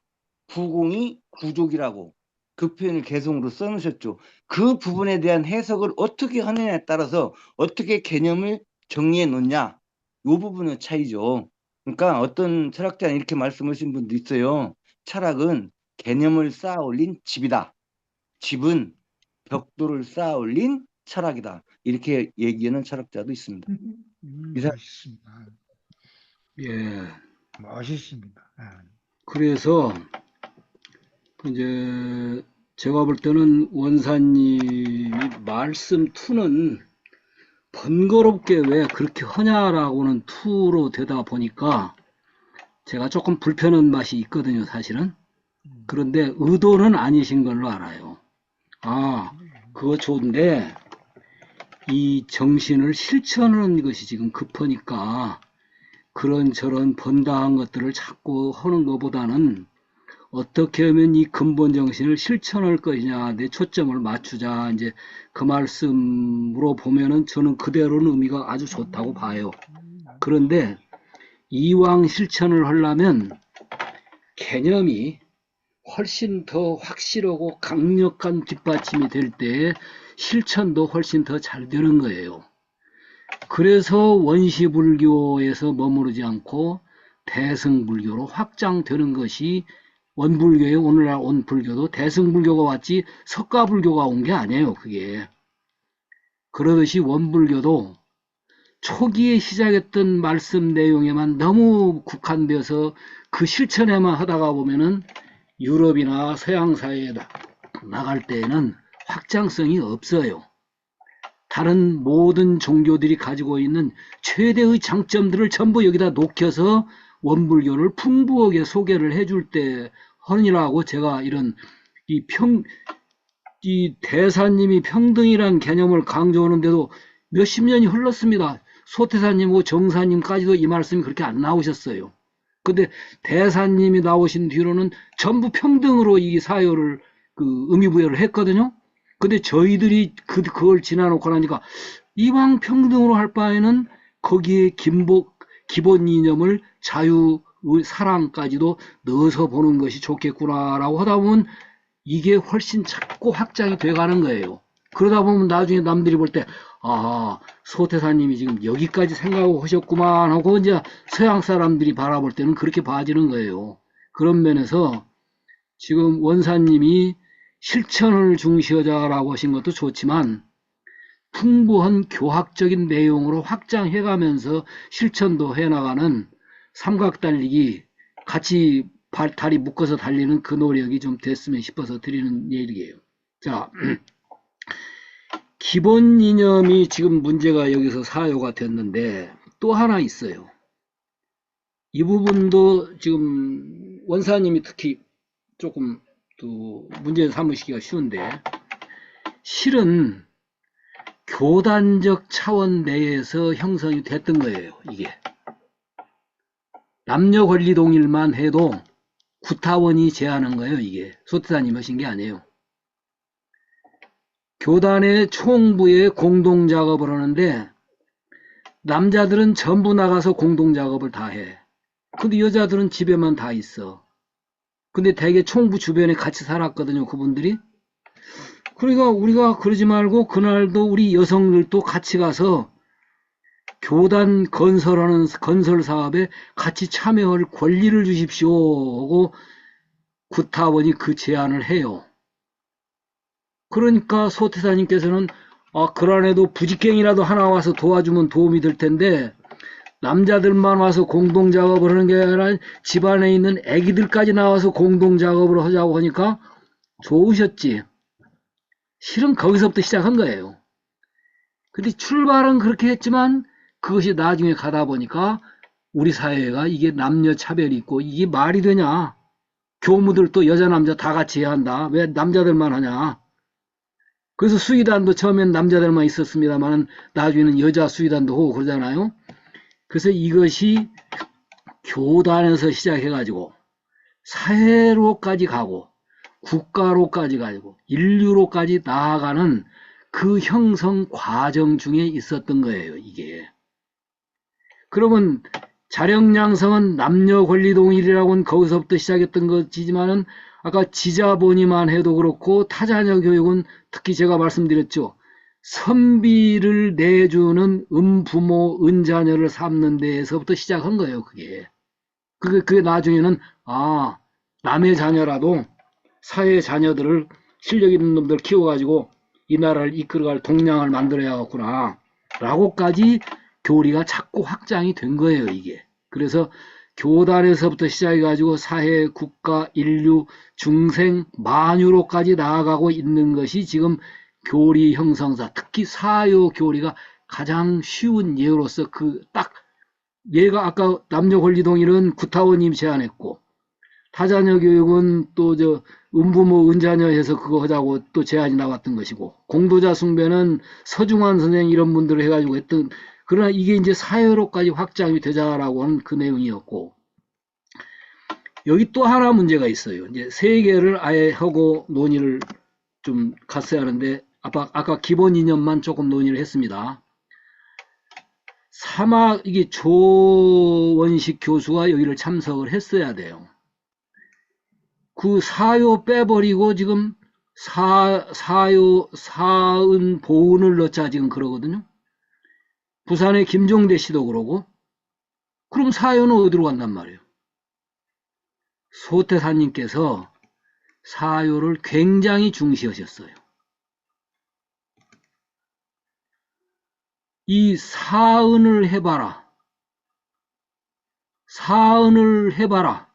Speaker 3: 902 구족이라고 그 표현을 개성으로 써놓으셨죠. 그 부분에 대한 해석을 어떻게 하느냐에 따라서 어떻게 개념을 정리해 놓냐, 이 부분의 차이죠. 그러니까 어떤 철학자는 이렇게 말씀하신 분도 있어요. 철학은 개념을 쌓아 올린 집이다. 집은 벽돌을 쌓아 올린 철학이다. 이렇게 얘기하는 철학자도 있습니다. 이상.
Speaker 4: 멋있습니다.
Speaker 2: 예.
Speaker 4: 멋있습니다.
Speaker 2: 그래서 이제 제가 볼 때는 원사님이 말씀 투는 번거롭게 왜 그렇게 하냐라고는 투로 되다 보니까 제가 조금 불편한 맛이 있거든요, 사실은. 그런데 의도는 아니신 걸로 알아요. 아, 그거 좋은데 이 정신을 실천하는 것이 지금 급하니까 그런저런 번다한 것들을 자꾸 하는 것보다는 어떻게 하면 이 근본 정신을 실천할 것이냐, 내 초점을 맞추자. 이제 그 말씀으로 보면은 저는 그대로는 의미가 아주 좋다고 봐요. 그런데 이왕 실천을 하려면 개념이 훨씬 더 확실하고 강력한 뒷받침이 될 때 실천도 훨씬 더 잘 되는 거예요. 그래서 원시불교에서 머무르지 않고 대승불교로 확장되는 것이 원불교의 오늘날 원불교도 대승불교가 왔지 석가불교가 온 게 아니에요. 그게. 그러듯이 원불교도 초기에 시작했던 말씀 내용에만 너무 국한되어서 그 실천에만 하다가 보면은 유럽이나 서양 사회에 나갈 때에는 확장성이 없어요. 다른 모든 종교들이 가지고 있는 최대의 장점들을 전부 여기다 녹여서 원불교를 풍부하게 소개를 해줄 때 허니라고 제가 이런 이 대사님이 평등이란 개념을 강조하는데도 몇십 년이 흘렀습니다. 소태사님하고 정사님까지도 이 말씀이 그렇게 안 나오셨어요. 근데 대사님이 나오신 뒤로는 전부 평등으로 이 사유를 의미부여를 했거든요. 근데 저희들이 그걸 지나놓고 나니까 이왕 평등으로 할 바에는 거기에 기본 이념을 자유, 사랑까지도 넣어서 보는 것이 좋겠구나라고 하다 보면 이게 훨씬 자꾸 확장이 돼가는 거예요. 그러다 보면 나중에 남들이 볼 때, 아, 소태사님이 지금 여기까지 생각하고 하셨구만 하고 이제 서양 사람들이 바라볼 때는 그렇게 봐지는 거예요. 그런 면에서 지금 원사님이 실천을 중시하자라고 하신 것도 좋지만 풍부한 교학적인 내용으로 확장해가면서 실천도 해나가는 삼각달리기 같이 다리 묶어서 달리는 그 노력이 좀 됐으면 싶어서 드리는 얘기예요. 자, 기본 이념이 지금 문제가 여기서 사유가 됐는데 또 하나 있어요. 이 부분도 지금 원사님이 특히 조금 또 문제 삼으시기가 쉬운데 실은 교단적 차원 내에서 형성이 됐던 거예요. 이게 남녀 권리 동일만 해도 구타원이 제안한 거예요. 이게 소태사님 하신 게 아니에요. 교단의 총부에 공동작업을 하는데 남자들은 전부 나가서 공동작업을 다 해. 근데 여자들은 집에만 다 있어. 근데 대개 총부 주변에 같이 살았거든요. 그분들이. 그러니까 우리가 그러지 말고 그날도 우리 여성들도 같이 가서 교단 건설하는 건설 사업에 같이 참여할 권리를 주십시오 하고 구타원이 그 제안을 해요. 그러니까 소태사님께서는 그란에도 부직갱이라도 하나 와서 도와주면 도움이 될 텐데 남자들만 와서 공동작업을 하는 게 아니라 집안에 있는 애기들까지 나와서 공동작업을 하자고 하니까 좋으셨지. 실은 거기서부터 시작한 거예요. 근데 출발은 그렇게 했지만 그것이 나중에 가다 보니까 우리 사회가 이게 남녀 차별이 있고 이게 말이 되냐. 교무들도 여자 남자 다 같이 해야 한다. 왜 남자들만 하냐. 그래서 수의단도 처음엔 남자들만 있었습니다만 나중에는 여자 수의단도 하고 그러잖아요. 그래서 이것이 교단에서 시작해가지고 사회로까지 가고 국가로까지 가지고 인류로까지 나아가는 그 형성 과정 중에 있었던 거예요. 이게. 그러면 자력양성은 남녀 권리 동일이라고는 거기서부터 시작했던 것이지만은 아까 지자본이만 해도 그렇고 타자녀 교육은 특히 제가 말씀드렸죠. 선비를 내주는 은부모, 은자녀를 삼는 데에서부터 시작한 거예요, 그게. 그게 나중에는, 남의 자녀라도 사회의 자녀들을 실력 있는 놈들 키워가지고 이 나라를 이끌어갈 동량을 만들어야겠구나. 라고까지 교리가 자꾸 확장이 된 거예요, 이게. 그래서 교단에서부터 시작해가지고 사회, 국가, 인류, 중생, 만유로까지 나아가고 있는 것이 지금 교리 형성사, 특히 사요 교리가 가장 쉬운 예로서 얘가 아까 남녀 권리 동일은 구타원님이 제안했고, 타자녀 교육은 또 은부모 은자녀 해서 그거 하자고 또 제안이 나왔던 것이고, 공도자 숭배는 서중환 선생 이런 분들을 해가지고 했던, 그러나 이게 이제 사회로까지 확장이 되자라고 하는 그 내용이었고, 여기 또 하나 문제가 있어요. 이제 세 개를 아예 하고 논의를 좀 갔어야 하는데, 아까 기본 이념만 조금 논의를 했습니다. 이게 조원식 교수가 여기를 참석을 했어야 돼요. 그 사요 빼버리고 지금 사은 보은을 넣자 지금 그러거든요. 부산의 김종대 씨도 그러고. 그럼 사요는 어디로 간단 말이에요? 소태사님께서 사요를 굉장히 중시하셨어요. 이 사은을 해봐라. 사은을 해봐라.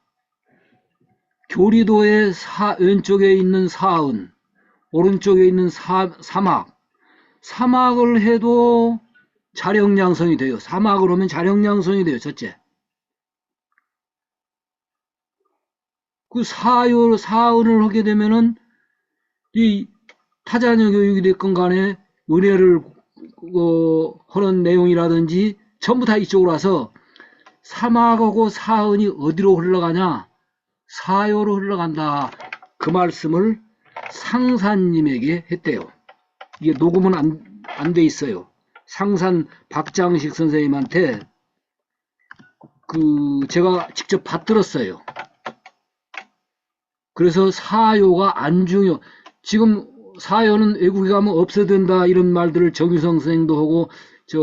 Speaker 2: 교리도의 왼쪽에 있는 사은, 오른쪽에 있는 사막. 사막을 해도 자력양성이 돼요. 사막을 하면 자력양성이 돼요. 첫째. 그 사은을 하게 되면은 이 타자녀 교육이 됐건 간에 은혜를 하는 내용이라든지 전부 다 이쪽으로 와서 사막하고 사은이 어디로 흘러가냐? 사요로 흘러간다. 그 말씀을 상산님에게 했대요. 이게 녹음은 안 돼 있어요. 상산 박장식 선생님한테 제가 직접 받들었어요. 그래서 사요가 안 중요. 지금 사요는 외국에 가면 없어야 된다 이런 말들을 정유성 선생도 하고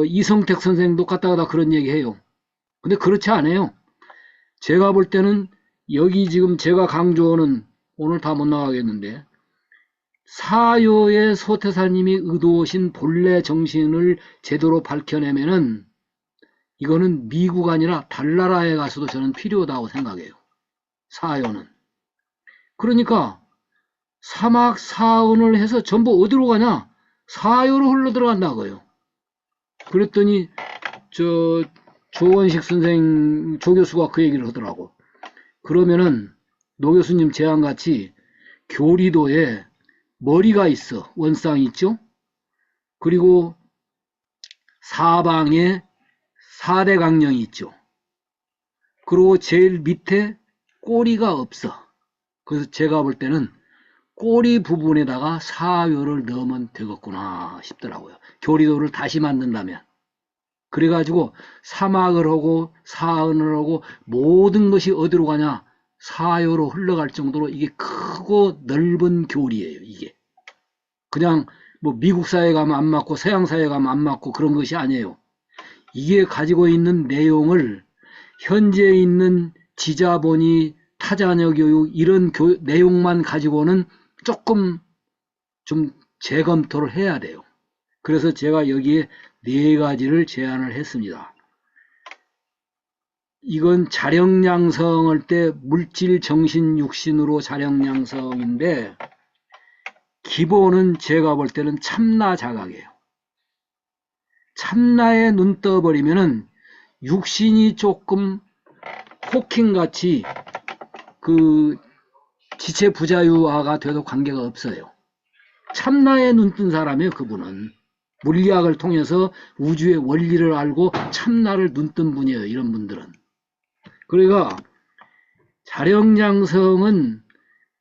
Speaker 2: 이성택 선생도 갔다가다 그런 얘기 해요. 근데 그렇지 않아요. 제가 볼 때는 여기 지금 제가 강조하는, 오늘 다 못 나가겠는데, 사요의 소태사님이 의도하신 본래 정신을 제대로 밝혀내면은 이거는 미국 아니라 달나라에 가서도 저는 필요하다고 생각해요. 사요는. 그러니까 사막 사은을 해서 전부 어디로 가냐? 사요로 흘러 들어간다고요. 그랬더니 조원식 선생, 조 교수가 그 얘기를 하더라고. 그러면은 노 교수님 제안같이 교리도에 머리가 있어. 원상이 있죠? 그리고 사방에 4대 강령이 있죠. 그리고 제일 밑에 꼬리가 없어. 그래서 제가 볼 때는 꼬리 부분에다가 사요를 넣으면 되겠구나 싶더라고요. 교리도를 다시 만든다면. 그래가지고 사막을 하고 사은을 하고 모든 것이 어디로 가냐? 사요로 흘러갈 정도로 이게 크고 넓은 교리예요. 이게 그냥 뭐 미국 사회 가면 안 맞고 서양 사회 가면 안 맞고 그런 것이 아니에요. 이게 가지고 있는 내용을 현재 있는 지자본이 타자녀 교육 이런 내용만 가지고는 조금 좀 재검토를 해야 돼요. 그래서 제가 여기에 4가지를 제안을 했습니다. 이건 자력양성할 때 물질, 정신, 육신으로 자력양성인데 기본은 제가 볼 때는 참나 자각이에요. 참나에 눈 떠버리면은 육신이 조금 호킹같이 지체 부자유화가 돼도 관계가 없어요. 참나에 눈 뜬 사람이에요. 그분은 물리학을 통해서 우주의 원리를 알고 참나를 눈 뜬 분이에요. 이런 분들은. 그러니까 자력양성은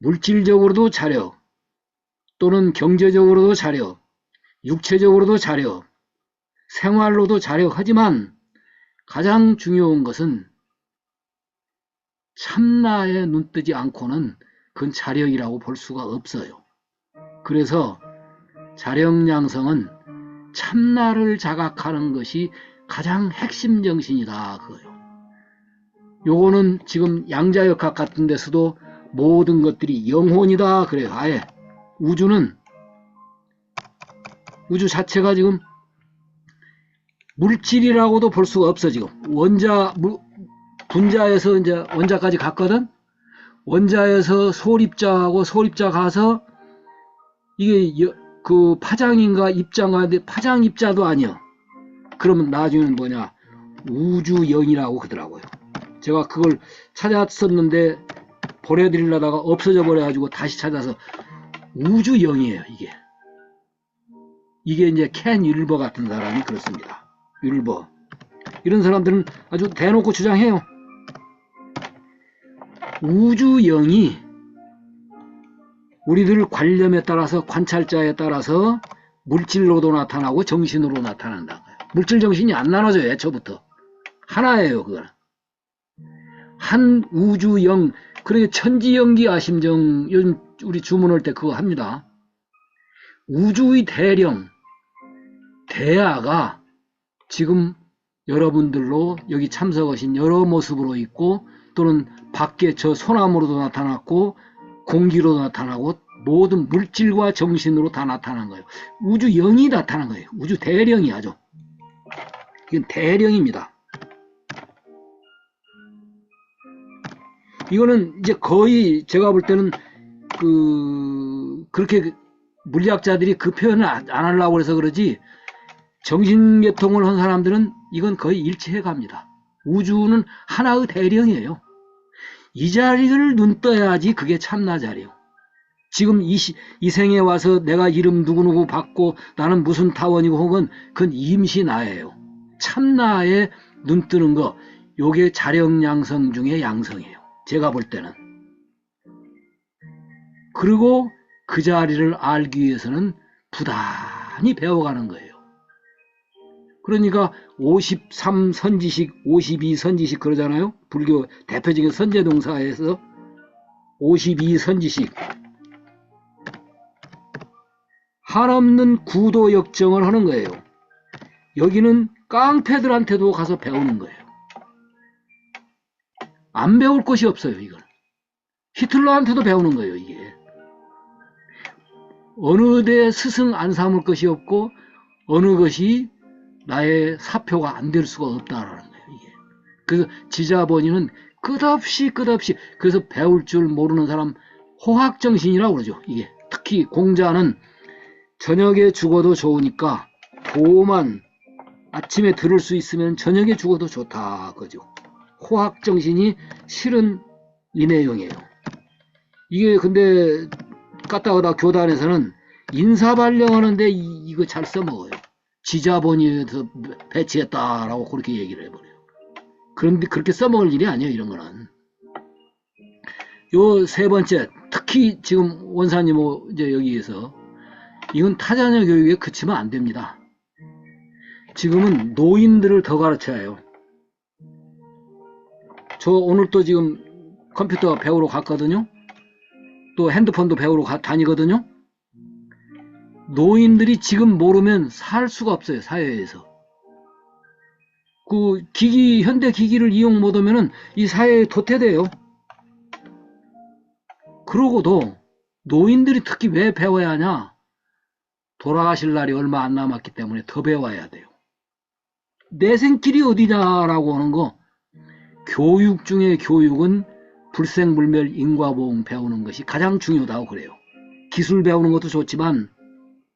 Speaker 2: 물질적으로도 자력, 또는 경제적으로도 자력, 육체적으로도 자력, 생활로도 자력하지만 가장 중요한 것은 참나에 눈뜨지 않고는 그건 자력이라고 볼 수가 없어요. 그래서 자력양성은 참나를 자각하는 것이 가장 핵심 정신이다 그거요. 요거는 지금 양자역학 같은 데서도 모든 것들이 영혼이다 그래요. 아예 우주 자체가 지금 물질이라고도 볼 수가 없어. 지금 분자에서 이제 원자까지 갔거든. 원자에서 소립자하고 소립자 가서 이게 그 파장인가 입자인가 파장 입자도 아니야. 그러면 나중에는 뭐냐, 우주영이라고 하더라고요. 제가 그걸 찾았었는데 보내드리려다가 없어져 버려가지고 다시 찾아서 우주영이에요. 이게 이제 켄 율버 같은 사람이 그렇습니다. 율버 이런 사람들은 아주 대놓고 주장해요. 우주영이 우리들 관념에 따라서, 관찰자에 따라서 물질로도 나타나고 정신으로 나타난다. 물질 정신이 안 나눠져요. 애초부터 하나예요. 그거는 한 우주영. 그러니까 천지연기 아심정, 요즘 우리 주문할 때 그거 합니다. 우주의 대령 대야가 지금 여러분들로 여기 참석하신 여러 모습으로 있고, 또는 밖에 저 소나무로도 나타났고 공기로도 나타나고 모든 물질과 정신으로 다 나타난 거예요. 우주 영이 나타난 거예요. 우주 대령이 아주. 이건 대령입니다. 이거는 이제 거의 제가 볼 때는 그렇게 물리학자들이 그 표현을 안 하려고 해서 그러지, 정신계통을 한 사람들은 이건 거의 일치해 갑니다. 우주는 하나의 대령이에요. 이 자리를 눈 떠야지 그게 참나 자리요. 지금 이 생에 와서 내가 이름 누구누구 받고 나는 무슨 타원이고 혹은 그건 임시 나예요. 참나에 눈 뜨는 거, 요게 자력양성 중에 양성이에요. 제가 볼 때는. 그리고 그 자리를 알기 위해서는 부단히 배워가는 거예요. 그러니까 53 선지식, 52 선지식 그러잖아요. 불교 대표적인 선제동사에서 52 선지식. 한없는 구도 역정을 하는 거예요. 여기는 깡패들한테도 가서 배우는 거예요. 안 배울 것이 없어요. 이건 히틀러한테도 배우는 거예요. 이게 어느 데 스승 안 삼을 것이 없고 어느 것이 나의 사표가 안 될 수가 없다라는 거예요. 이게 그래서 지자본인은 끝없이 그래서 배울 줄 모르는 사람 호학정신이라고 그러죠. 이게 특히 공자는 저녁에 죽어도 좋으니까 도만 아침에 들을 수 있으면 저녁에 죽어도 좋다 그죠. 호학정신이 실은 이 내용이에요. 이게 근데 까딱하다 교단에서는 인사발령하는데 이거 잘 써먹어요. 지자본인에서 배치했다라고 그렇게 얘기를 해버려요. 그런데 그렇게 써먹을 일이 아니에요. 이런 거는. 요 세 번째, 특히 지금 원사님 이제 여기에서 이건 타자녀 교육에 그치면 안 됩니다. 지금은 노인들을 더 가르쳐야 해요. 저 오늘 또 지금 컴퓨터 배우러 갔거든요. 또 핸드폰도 배우러 다니거든요. 노인들이 지금 모르면 살 수가 없어요. 사회에서. 그 현대 기기를 이용 못하면은 이 사회에 도태돼요. 그러고도 노인들이 특히 왜 배워야 하냐? 돌아가실 날이 얼마 안 남았기 때문에 더 배워야 돼요. 내 생길이 어디냐라고 하는 거. 교육 중에 교육은 불생불멸 인과보응 배우는 것이 가장 중요하다고 그래요. 기술 배우는 것도 좋지만,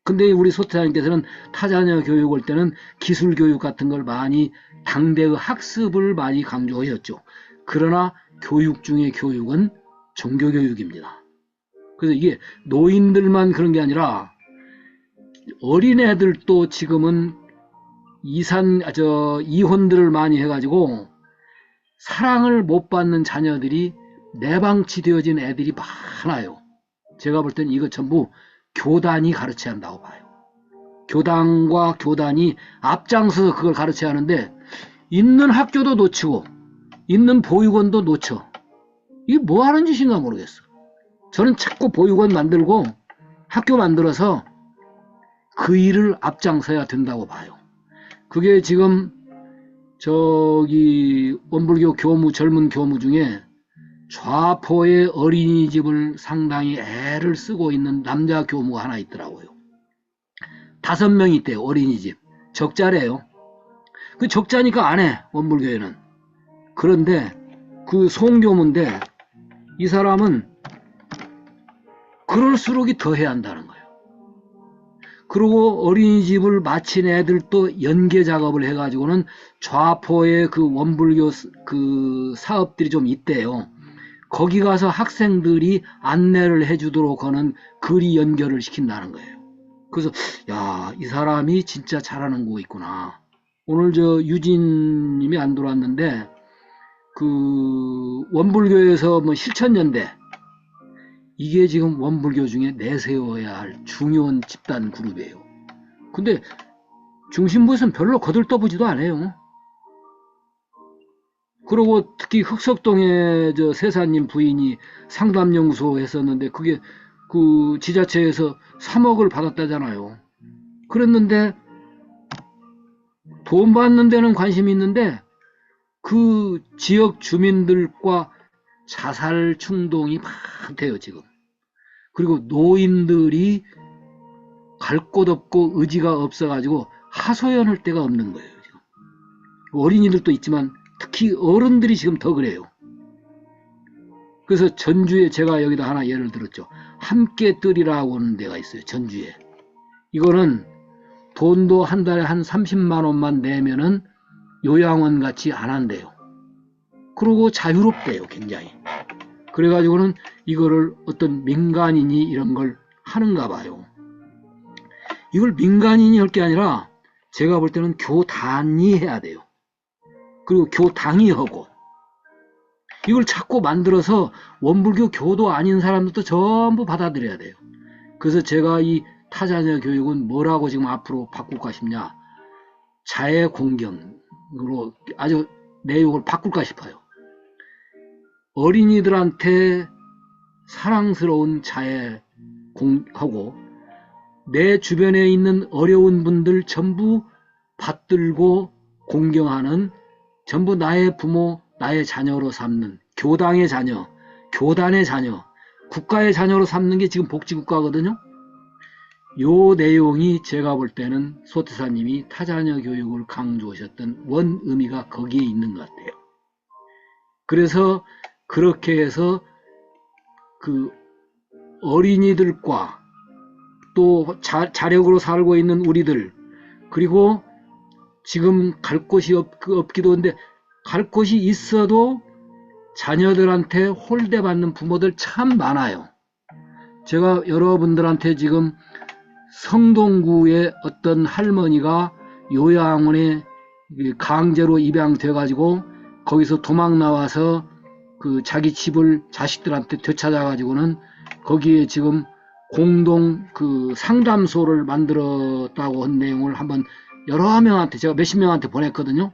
Speaker 2: 근데 우리 소태장님께서는 타자녀 교육 올 때는 기술 교육 같은 걸 많이, 당대의 학습을 많이 강조하셨죠. 그러나 교육 중에 교육은 종교교육입니다. 그래서 이게 노인들만 그런 게 아니라 어린애들도 지금은 이혼들을 많이 해가지고 사랑을 못 받는 자녀들이 내방치되어진 애들이 많아요. 제가 볼 때는 이거 전부 교단이 가르쳐야 한다고 봐요. 교단과 교단이 앞장서서 그걸 가르쳐야 하는데, 있는 학교도 놓치고 있는 보육원도 놓쳐. 이게 뭐 하는 짓인가 모르겠어. 저는 자꾸 보육원 만들고 학교 만들어서 그 일을 앞장서야 된다고 봐요. 그게 지금 저기 원불교 교무, 젊은 교무 중에 좌포의 어린이집을 상당히 애를 쓰고 있는 남자 교무가 하나 있더라고요. 5명 있대요. 어린이집. 적자래요. 그 적자니까 안 해. 원불교회는. 그런데 그 송교무인데 이 사람은 그럴수록이 더 해야 한다는 거예요. 그리고 어린이집을 마친 애들도 연계 작업을 해가지고는 좌포의 그 원불교 그 사업들이 좀 있대요. 거기 가서 학생들이 안내를 해주도록 하는 글이 연결을 시킨다는 거예요. 그래서 야, 이 사람이 진짜 잘하는 거 있구나. 오늘 저 유진님이 안 들어왔는데 그 원불교에서 뭐 실천연대 이게 지금 원불교 중에 내세워야 할 중요한 집단 그룹이에요. 근데 중심부에서는 별로 거들떠보지도 않아요. 그리고 특히 흑석동에 저 세사님 부인이 상담연구소 했었는데 그게 그 지자체에서 3억을 받았다잖아요. 그랬는데 돈 받는 데는 관심이 있는데 그 지역 주민들과 자살 충동이 많대요 지금. 그리고 노인들이 갈 곳 없고 의지가 없어가지고 하소연할 데가 없는 거예요 지금. 어린이들도 있지만 특히 어른들이 지금 더 그래요. 그래서 전주에 제가 여기다 하나 예를 들었죠. 함께 뜨리라고 하는 데가 있어요. 전주에. 이거는 돈도 한 달에 한 30만 원만 내면은 요양원 같이 안 한대요. 그리고 자유롭대요 굉장히. 그래가지고는 이거를 어떤 민간인이 이런 걸 하는가 봐요. 이걸 민간인이 할 게 아니라 제가 볼 때는 교단이 해야 돼요. 그리고 교당이 하고 이걸 자꾸 만들어서 원불교 교도 아닌 사람들도 전부 받아들여야 돼요. 그래서 제가 이 타자녀 교육은 뭐라고 지금 앞으로 바꿀까 싶냐, 자애 공경으로 아주 내용을 바꿀까 싶어요. 어린이들한테 사랑스러운 자애 하고 내 주변에 있는 어려운 분들 전부 받들고 공경하는, 전부 나의 부모, 나의 자녀로 삼는, 교당의 자녀, 교단의 자녀, 국가의 자녀로 삼는 게 지금 복지국가거든요. 요 내용이 제가 볼 때는 소태사님이 타자녀 교육을 강조하셨던 원 의미가 거기에 있는 것 같아요. 그래서 그렇게 해서 그 어린이들과 또 자력으로 살고 있는 우리들, 그리고 지금 갈 곳이 없기도 한데 갈 곳이 있어도 자녀들한테 홀대받는 부모들 참 많아요. 제가 여러분들한테 지금 성동구의 어떤 할머니가 요양원에 강제로 입양돼 가지고 거기서 도망 나와서 그 자기 집을 자식들한테 되찾아 가지고는 거기에 지금 공동 그 상담소를 만들었다고 한 내용을 한번 여러 명한테, 제가 몇십 명한테 보냈거든요.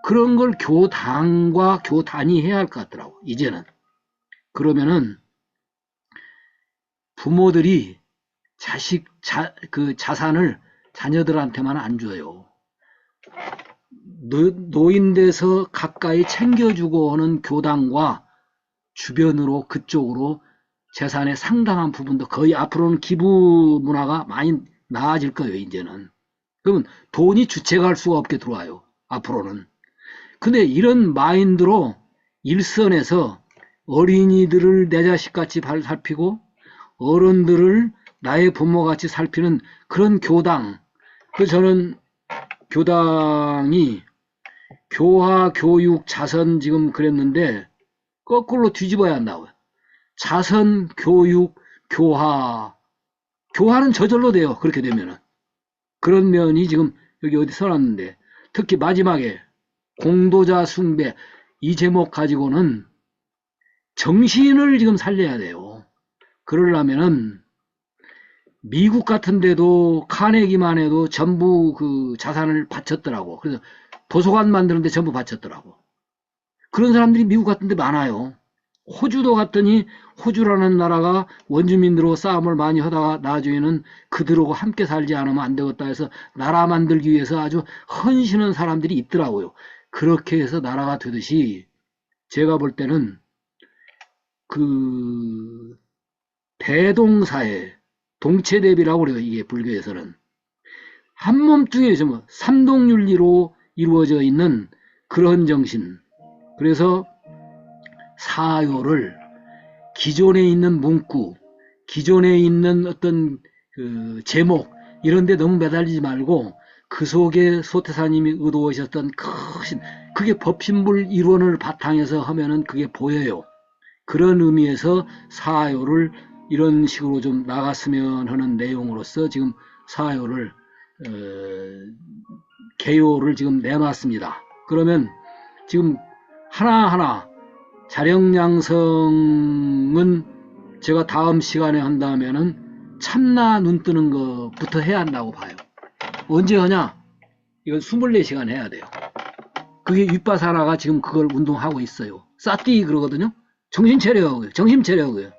Speaker 2: 그런 걸 교당과 교단이 해야 할 것 같더라고 이제는. 그러면은 부모들이 자식 그 자산을 자녀들한테만 안 줘요. 노인돼서 가까이 챙겨주고 하는 교당과 주변으로 그쪽으로 재산의 상당한 부분도, 거의 앞으로는 기부 문화가 많이 나아질 거예요 이제는. 그러면 돈이 주체가 할 수가 없게 들어와요 앞으로는. 근데 이런 마인드로 일선에서 어린이들을 내 자식같이 살피고 어른들을 나의 부모같이 살피는 그런 교당, 그 저는 교당이 교화, 교육, 자선 지금 그랬는데 거꾸로 뒤집어야 한다고요. 자선, 교육, 교화. 교화는 저절로 돼요 그렇게 되면은. 그런 면이 지금 여기 어디 써놨는데, 특히 마지막에 공도자 숭배, 이 제목 가지고는 정신을 지금 살려야 돼요. 그러려면은 미국 같은 데도 카네기만 해도 전부 그 자산을 바쳤더라고. 그래서 도서관 만드는데 전부 바쳤더라고. 그런 사람들이 미국 같은 데 많아요. 호주도 갔더니 호주라는 나라가 원주민들하고 싸움을 많이 하다가 나중에는 그들하고 함께 살지 않으면 안 되겠다 해서 나라 만들기 위해서 아주 헌신한 사람들이 있더라고요. 그렇게 해서 나라가 되듯이 제가 볼 때는 그 대동사회, 동체대비라고 그래요. 이게 불교에서는. 한 몸뚱이에 좀 삼동윤리로 이루어져 있는 그런 정신. 그래서 사요를 기존에 있는 문구, 기존에 있는 어떤 그 제목 이런 데 너무 매달리지 말고 그 속에 소태사님이 의도하셨던 크신 그게 법신불 이론을 바탕에서 하면은 그게 보여요. 그런 의미에서 사요를 이런 식으로 좀 나갔으면 하는 내용으로서 지금 사요를 개요를 지금 내놨습니다. 그러면 지금 하나하나 자령양성은 제가 다음 시간에 한다면은 참나 눈 뜨는 것부터 해야 한다고 봐요. 언제 하냐? 이건 24시간 해야 돼요. 그게 윗바사라가 지금 그걸 운동하고 있어요. 싸띠 그러거든요. 정신 차려요. 정신 차려요.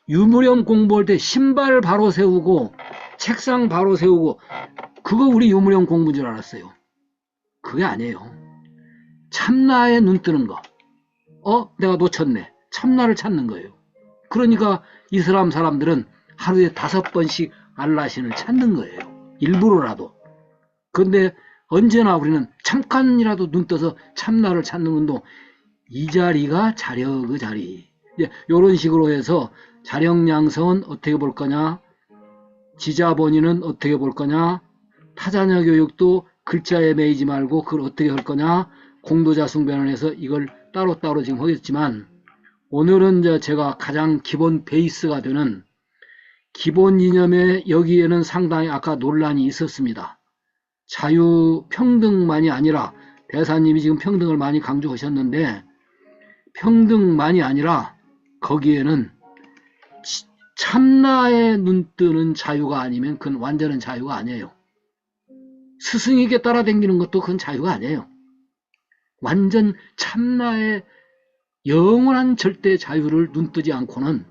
Speaker 2: 유무령 공부할 때 신발 바로 세우고 책상 바로 세우고 그거 우리 유무령 공부인 줄 알았어요. 그게 아니에요. 참나에 눈 뜨는 거. 내가 놓쳤네. 참나를 찾는 거예요. 그러니까 이슬람 사람들은 하루에 5번씩 알라신을 찾는 거예요. 일부러라도. 그런데 언제나 우리는 잠깐이라도 눈 떠서 참나를 찾는 운동. 이 자리가 자력의 자리. 이런 식으로 해서 자력양성은 어떻게 볼 거냐, 지자본인은 어떻게 볼 거냐, 타자녀 교육도 글자에 매이지 말고 그걸 어떻게 할 거냐, 공도자 숭배를 해서 이걸 따로따로 지금 하겠지만 오늘은 제가 가장 기본 베이스가 되는 기본 이념에 여기에는 상당히 아까 논란이 있었습니다. 자유 평등만이 아니라 대사님이 지금 평등을 많이 강조하셨는데 평등만이 아니라 거기에는 참나에 눈 뜨는 자유가 아니면 그건 완전한 자유가 아니에요. 스승에게 따라다니는 것도 그건 자유가 아니에요. 완전 참나의 영원한 절대 자유를 눈뜨지 않고는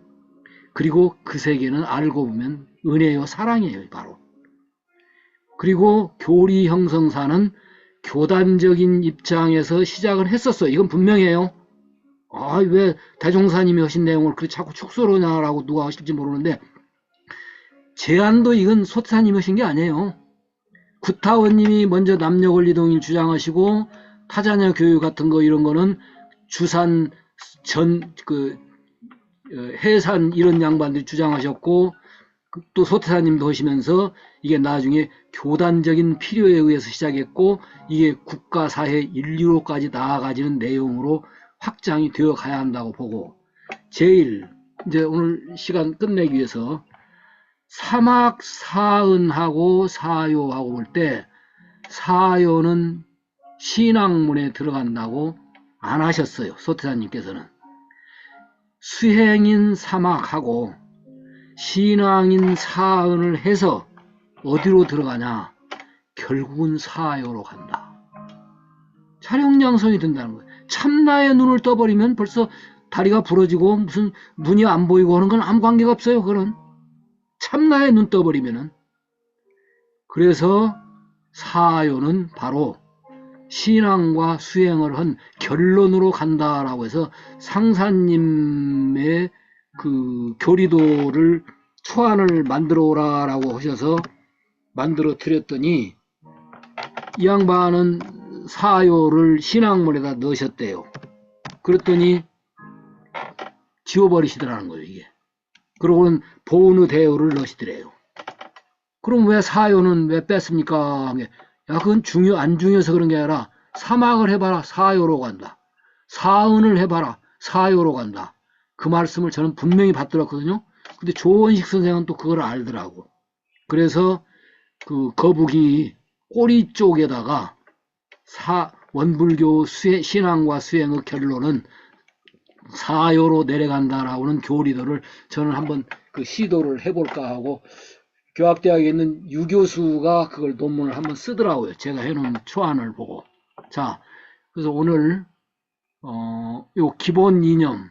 Speaker 2: 그리고 그 세계는 알고 보면 은혜요 사랑이에요. 바로. 그리고 교리 형성사는 교단적인 입장에서 시작을 했었어요. 이건 분명해요. 왜 대종사님이 하신 내용을 그렇게 자꾸 축소로 하냐라고 누가 하실지 모르는데 제안도 이건 소태사님이 하신 게 아니에요. 구타원님이 먼저 남녀권리동일 주장하시고 타자녀 교육 같은 거 이런 거는 주산 해산 이런 양반들이 주장하셨고 또 소태사님도 하시면서 이게 나중에 교단적인 필요에 의해서 시작했고 이게 국가, 사회, 인류로까지 나아가지는 내용으로 확장이 되어 가야 한다고 보고 제일 이제 오늘 시간 끝내기 위해서 사막 사은하고 사요하고 볼 때 사요는 신학문에 들어간다고 안 하셨어요. 소태사님께서는. 수행인 사막하고 신앙인 사은을 해서 어디로 들어가냐? 결국은 사요로 간다. 자령양성이 된다는 거예요. 참나의 눈을 떠버리면 벌써 다리가 부러지고 무슨 눈이 안 보이고 하는 건 아무 관계가 없어요. 그건 참나의 눈 떠버리면은. 그래서 사요는 바로 신앙과 수행을 한 결론으로 간다라고 해서 상사님의 그 교리도를 초안을 만들어 오라라고 하셔서 만들어 드렸더니 이 양반은 사요를 신학문에다 넣으셨대요. 그랬더니 지워버리시더라는 거예요, 이게. 그러고는 보은의 대요를 넣으시더래요. 그럼 왜 사요는 왜 뺐습니까? 야, 그건 안 중요해서 그런 게 아니라 사막을 해봐라, 사요로 간다. 사은을 해봐라, 사요로 간다. 그 말씀을 저는 분명히 받들었거든요. 근데 조원식 선생은 또 그걸 알더라고. 그래서 그 거북이 꼬리 쪽에다가 원불교 신앙과 수행의 결론은 사요로 내려간다라고는 교리도를 저는 한번 그 시도를 해볼까 하고 교학대학에 있는 유 교수가 그걸 논문을 한번 쓰더라고요. 제가 해놓은 초안을 보고. 자, 그래서 오늘 요 기본 이념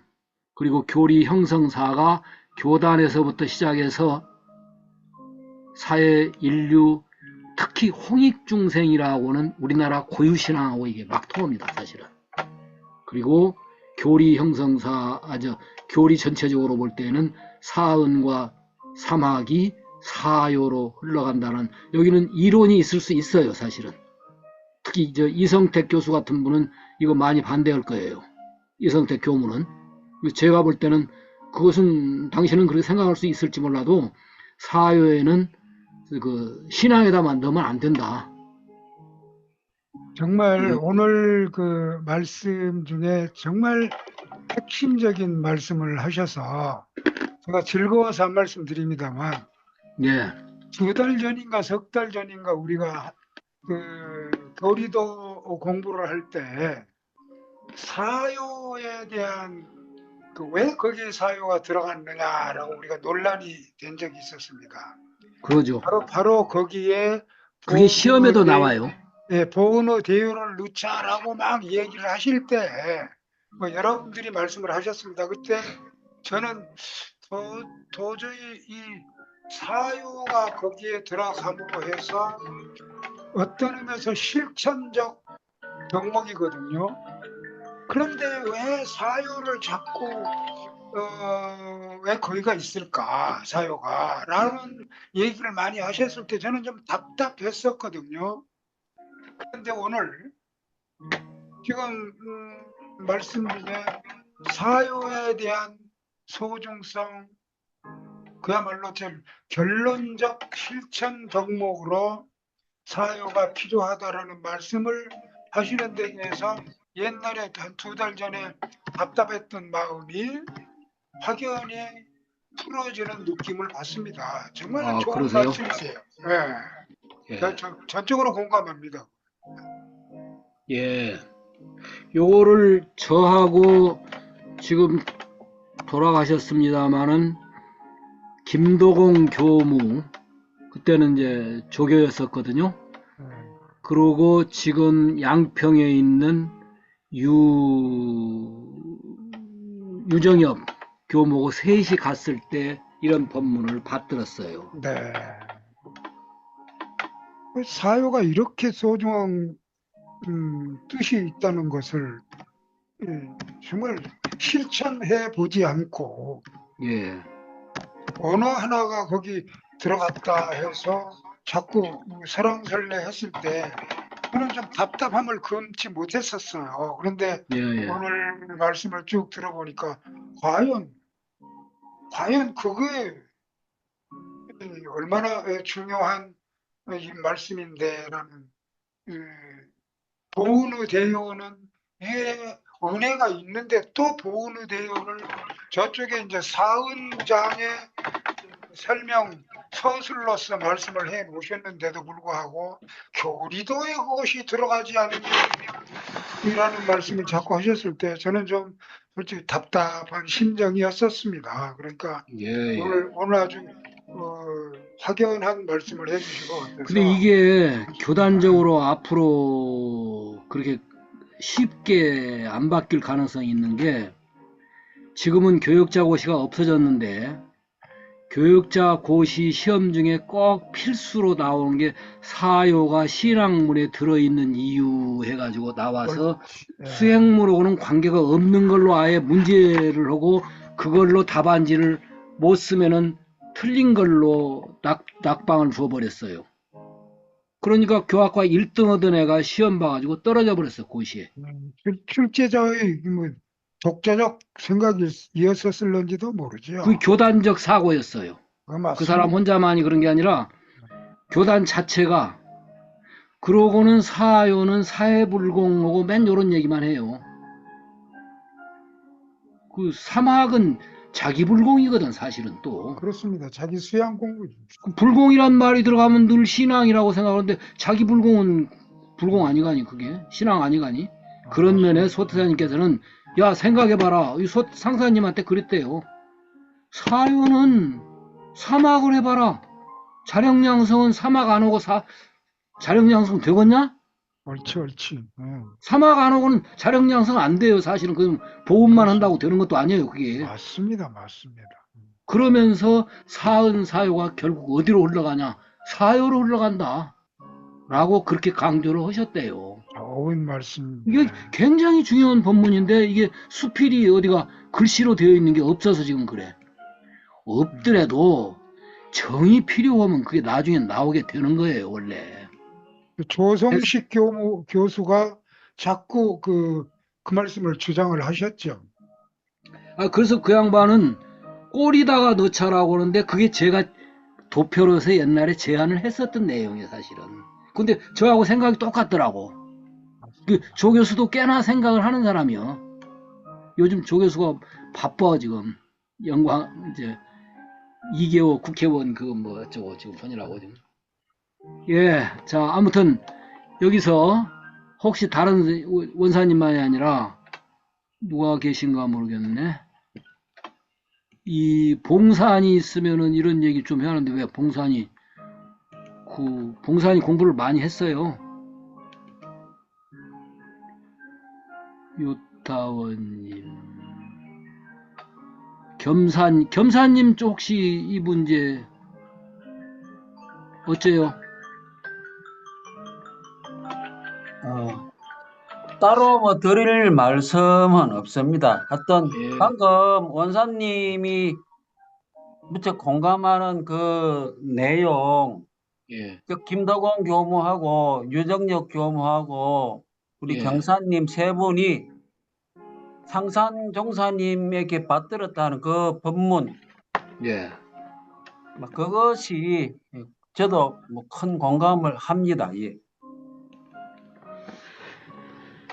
Speaker 2: 그리고 교리 형성사가 교단에서부터 시작해서 사회 인류 특히 홍익중생이라고는 우리나라 고유신앙하고 이게 막 통합니다, 사실은. 그리고 교리 형성사, 교리 전체적으로 볼 때는 사은과 사막이 사요로 흘러간다는, 여기는 이론이 있을 수 있어요, 사실은. 특히 이성택 교수 같은 분은 이거 많이 반대할 거예요. 이성택 교무는. 제가 볼 때는 그것은 당신은 그렇게 생각할 수 있을지 몰라도 사요에는 그 신앙에다만 넣으면 안 된다.
Speaker 4: 정말 오늘 그 말씀 중에 정말 핵심적인 말씀을 하셔서 제가 즐거워서 한 말씀 드립니다만,
Speaker 2: 예,
Speaker 4: 2달 전인가 3달 전인가 우리가 그 교리도 공부를 할 때 사요에 대한 왜 거기에 사요가 들어갔느냐라고 우리가 논란이 된 적이 있었습니다.
Speaker 2: 그러죠.
Speaker 4: 바로 거기에
Speaker 2: 그게 시험에도 나와요.
Speaker 4: 예, 보은어 대요를 넣자라고 막 얘기를 하실 때 여러분들이 말씀을 하셨습니다. 그때 저는 도저히 이 사요가 거기에 들어감으로 해서 어떤 의미에서 실천적 덕목이거든요. 그런데 왜 사요를 자꾸 왜 거기가 있을까, 사요가 라는 얘기를 많이 하셨을 때 저는 좀 답답했었거든요. 그런데 오늘 지금 말씀 중에 사요에 대한 소중성, 그야말로 좀 결론적 실천 덕목으로 사요가 필요하다라는 말씀을 하시는 데 대해서 옛날에 한 2달 전에 답답했던 마음이 확연히 풀어지는 느낌을 받습니다. 정말 좋은
Speaker 2: 그러세요?
Speaker 4: 말씀이세요. 네.
Speaker 2: 예.
Speaker 4: 전적으로 공감합니다.
Speaker 2: 예. 요거를 저하고 지금 돌아가셨습니다마는 김도공 교무, 그때는 이제 조교였었거든요. 그러고 지금 양평에 있는 유정엽 교무고 셋이 갔을 때 이런 법문을 받들었어요.
Speaker 4: 네. 사요가 이렇게 소중한 뜻이 있다는 것을 정말 실천해 보지 않고
Speaker 2: 예.
Speaker 4: 언어 하나가 거기 들어갔다 해서 자꾸 설왕설래 했을 때 저는 좀 답답함을 금치 못했었어요. 그런데
Speaker 2: 예.
Speaker 4: 오늘 말씀을 쭉 들어보니까 과연 그게 얼마나 중요한 이 말씀인데라는, 보은의 대요는 위에 은혜가 있는데 또 보은의 대요를 저쪽에 이제 사은장의 설명 서술로서 말씀을 해 놓으셨는데도 불구하고 교리도에 그것이 들어가지 않으면이라는 말씀을 자꾸 하셨을 때 저는 좀 솔직히 답답한 심정이었었습니다. 그러니까
Speaker 2: 예.
Speaker 4: 오늘 아주 확연한 말씀을 해주시고,
Speaker 2: 근데 이게 교단적으로 앞으로 그렇게 쉽게 안 바뀔 가능성이 있는 게, 지금은 교육자 고시가 없어졌는데 교육자 고시 시험 중에 꼭 필수로 나오는 게 사요가 신학문에 들어있는 이유 해가지고 나와서 수행물하고는 관계가 없는 걸로 아예 문제를 하고 그걸로 답안지를 못 쓰면은 틀린 걸로 낙방을 줘버렸어요. 그러니까 교학과 1등 하던 애가 시험 봐가지고 떨어져 버렸어, 고시에.
Speaker 4: 출제자의 독자적 생각이었었을런지도 모르죠.
Speaker 2: 그 교단적 사고였어요. 그 사람 혼자만이 그런 게 아니라 교단 자체가. 그러고는 사요는 사회불공하고 맨 요런 얘기만 해요. 그 사막은 자기불공이거든, 사실은 또.
Speaker 4: 그렇습니다. 자기 수양 공부.
Speaker 2: 불공이란 말이 들어가면 늘 신앙이라고 생각하는데 자기불공은 불공 아니가니, 그게 신앙 아니가니. 그런 면에 소태사님께서는 야, 생각해봐라. 이 상사님한테 그랬대요. 사요는 사막을 해봐라. 자력양성은 사막 안 오고 자력양성 되겠냐?
Speaker 4: 옳지, 옳지.
Speaker 2: 사막 안 오고는 자력 양성 안 돼요. 사실은 그 보험만 한다고 되는 것도 아니에요. 그게.
Speaker 4: 맞습니다, 맞습니다.
Speaker 2: 그러면서 사은 사요가 결국 어디로 흘러가냐? 사요로 흘러간다. 라고 그렇게 강조를 하셨대요.
Speaker 4: 좋은 말씀.
Speaker 2: 이게 굉장히 중요한 법문인데 이게 수필이 어디가 글씨로 되어 있는 게 없어서 지금 그래. 없더라도 정이 필요하면 그게 나중에 나오게 되는 거예요, 원래.
Speaker 4: 조성식 교수가 자꾸 그 말씀을 주장을 하셨죠.
Speaker 2: 그래서 그 양반은 꼴에다가 넣자라고 하는데 그게 제가 도표로서 옛날에 제안을 했었던 내용이에요, 사실은. 근데 저하고 생각이 똑같더라고. 조 교수도 꽤나 생각을 하는 사람이요. 요즘 조 교수가 바빠, 지금. 이제 2개월 국회의원 그거 뭐 어쩌고 지금 하느라고 지금. 예, 자, 아무튼 여기서 혹시 다른 원사님만이 아니라 누가 계신가 모르겠네. 이 봉산이 있으면은 이런 얘기 좀 해야 하는데 왜 봉산이 공부를 많이 했어요. 요타원님, 겸사님 쪽 혹시 이 문제 어째요?
Speaker 5: 따로 뭐 드릴 말씀은 없습니다. 하여튼
Speaker 2: 예,
Speaker 5: 방금 원사님이 무척 공감하는 그 내용,
Speaker 2: 예,
Speaker 5: 김덕원 교무하고 유정역 교무하고 우리
Speaker 2: 예,
Speaker 5: 경사님 세 분이 상산종사님에게 받들었다는 그 법문,
Speaker 2: 예.
Speaker 5: 그것이 저도 뭐 큰 공감을 합니다. 예.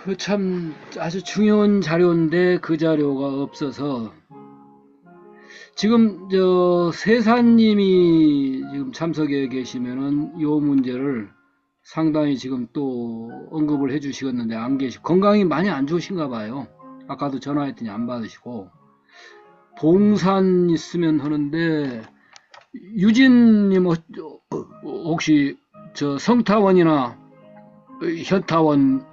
Speaker 2: 그 참 아주 중요한 자료인데 그 자료가 없어서 지금 저 세사님이 지금 참석해 계시면은 요 문제를 상당히 지금 또 언급을 해 주시겠는데 안 건강이 많이 안 좋으신가 봐요. 아까도 전화했더니 안 받으시고 봉산 있으면 하는데 유진님 혹시 저 성타원이나 현타원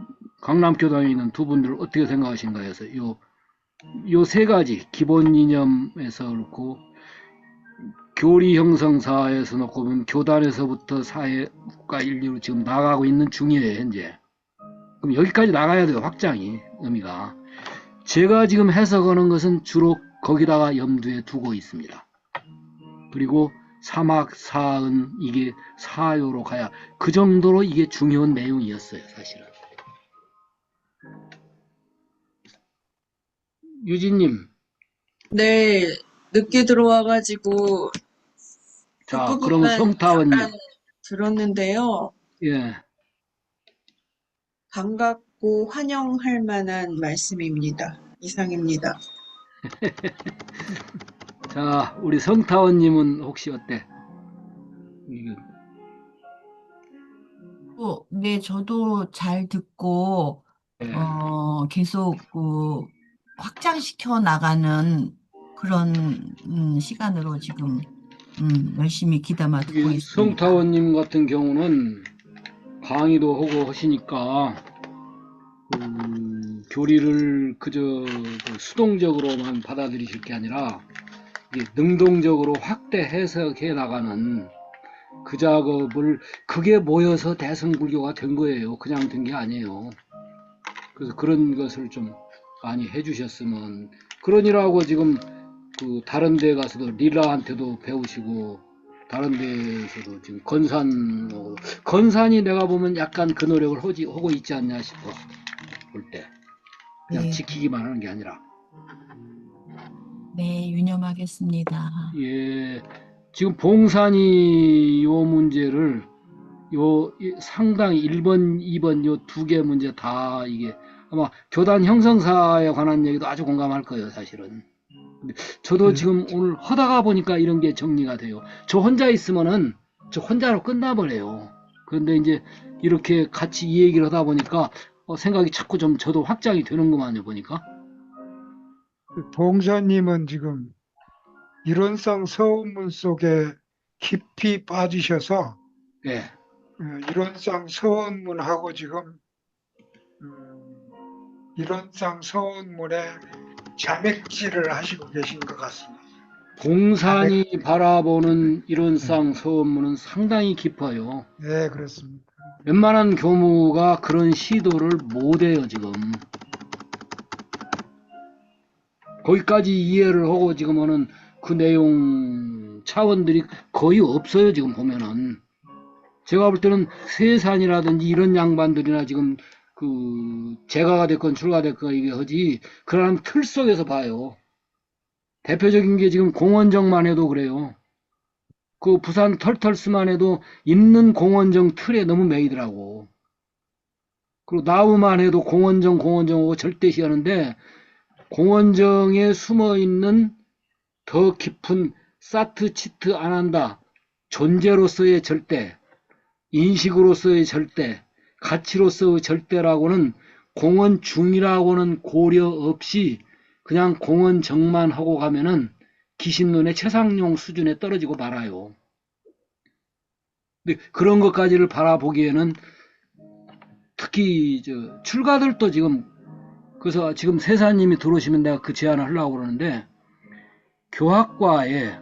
Speaker 2: 강남교당에 있는 두 분들 어떻게 생각하신가 해서 요 세 가지 기본 이념에서 그렇고 교리 형성사에서 놓고 보면 교단에서부터 사회 국가 인류로 지금 나가고 있는 중이에요 현재. 그럼 여기까지 나가야 돼요. 확장이 의미가. 제가 지금 해석하는 것은 주로 거기다가 염두에 두고 있습니다. 그리고 사막 사은 이게 사요로 가야 그 정도로 이게 중요한 내용이었어요 사실은. 유진님,
Speaker 6: 네, 늦게 들어와가지고
Speaker 2: 자, 그러면
Speaker 6: 뒷부분만
Speaker 2: 성타원님,
Speaker 6: 잠깐 들었는데요.
Speaker 2: 예,
Speaker 6: 반갑고 환영할 만한 말씀입니다. 이상입니다.
Speaker 2: 자, 우리 성타원님은 혹시 어때?
Speaker 7: 네, 저도 잘 듣고,
Speaker 2: 예,
Speaker 7: 계속 확장시켜 나가는 그런 시간으로 지금 열심히 귀담아 듣고
Speaker 2: 이게
Speaker 7: 있습니다.
Speaker 2: 성타원님 같은 경우는 강의도 하고 하시니까 교리를 그저 수동적으로만 받아들이실 게 아니라 이게 능동적으로 확대 해석해 나가는 그 작업을 그게 모여서 대승불교가 된 거예요. 그냥 된 게 아니에요. 그래서 그런 것을 좀 많이 해주셨으면 그러니라고 지금 그 다른 데 가서도 릴라한테도 배우시고 다른 데에서도 지금 건산이 내가 보면 약간 그 노력을 하고 있지 않냐 싶어 볼 때 그냥
Speaker 7: 네,
Speaker 2: 지키기만 하는 게 아니라
Speaker 7: 네, 유념하겠습니다.
Speaker 2: 예 지금 봉산이 요 문제를 상당히 1번, 2번 요 두 개 문제 다 이게 아마 교단 형성사에 관한 얘기도 아주 공감할 거예요, 사실은. 근데 저도 지금 오늘 하다가 보니까 이런 게 정리가 돼요. 저 혼자 있으면은 저 혼자로 끝나버려요. 그런데 이제 이렇게 같이 이 얘기를 하다 보니까 생각이 자꾸 좀 저도 확장이 되는구만요, 보니까.
Speaker 4: 봉사님은 지금 이론상 서원문 속에 깊이 빠지셔서
Speaker 2: 예,
Speaker 4: 이론상 서원문하고 지금 이론상 서원문에 자맥질을 하시고 계신 것 같습니다.
Speaker 2: 공산이 바라보는 이론상 서원문은 상당히 깊어요.
Speaker 4: 네, 그렇습니다.
Speaker 2: 웬만한 교무가 그런 시도를 못해요, 지금. 거기까지 이해를 하고 지금 하는 그 내용 차원들이 거의 없어요, 지금 보면은. 제가 볼 때는 세산이라든지 이런 양반들이나 지금 그 재가가 됐건 출가가 됐건 이게 하지, 그러한 틀 속에서 봐요. 대표적인 게 지금 공원정만 해도 그래요. 그 부산 털털스만 해도 있는 공원정 틀에 너무 매이더라고. 그리고 나우만 해도 공원정하고 절대시 하는데, 공원정에 숨어 있는 더 깊은 사트 치트 안 한다. 존재로서의 절대, 인식으로서의 절대, 가치로서의 절대라고는 공원중이라고는 고려 없이 그냥 공원정만 하고 가면은 귀신눈의 최상용 수준에 떨어지고 말아요. 근데 그런 것까지를 바라보기에는 특히 출가들도 지금, 그래서 지금 세사님이 들어오시면 내가 그 제안을 하려고 그러는데, 교학과에,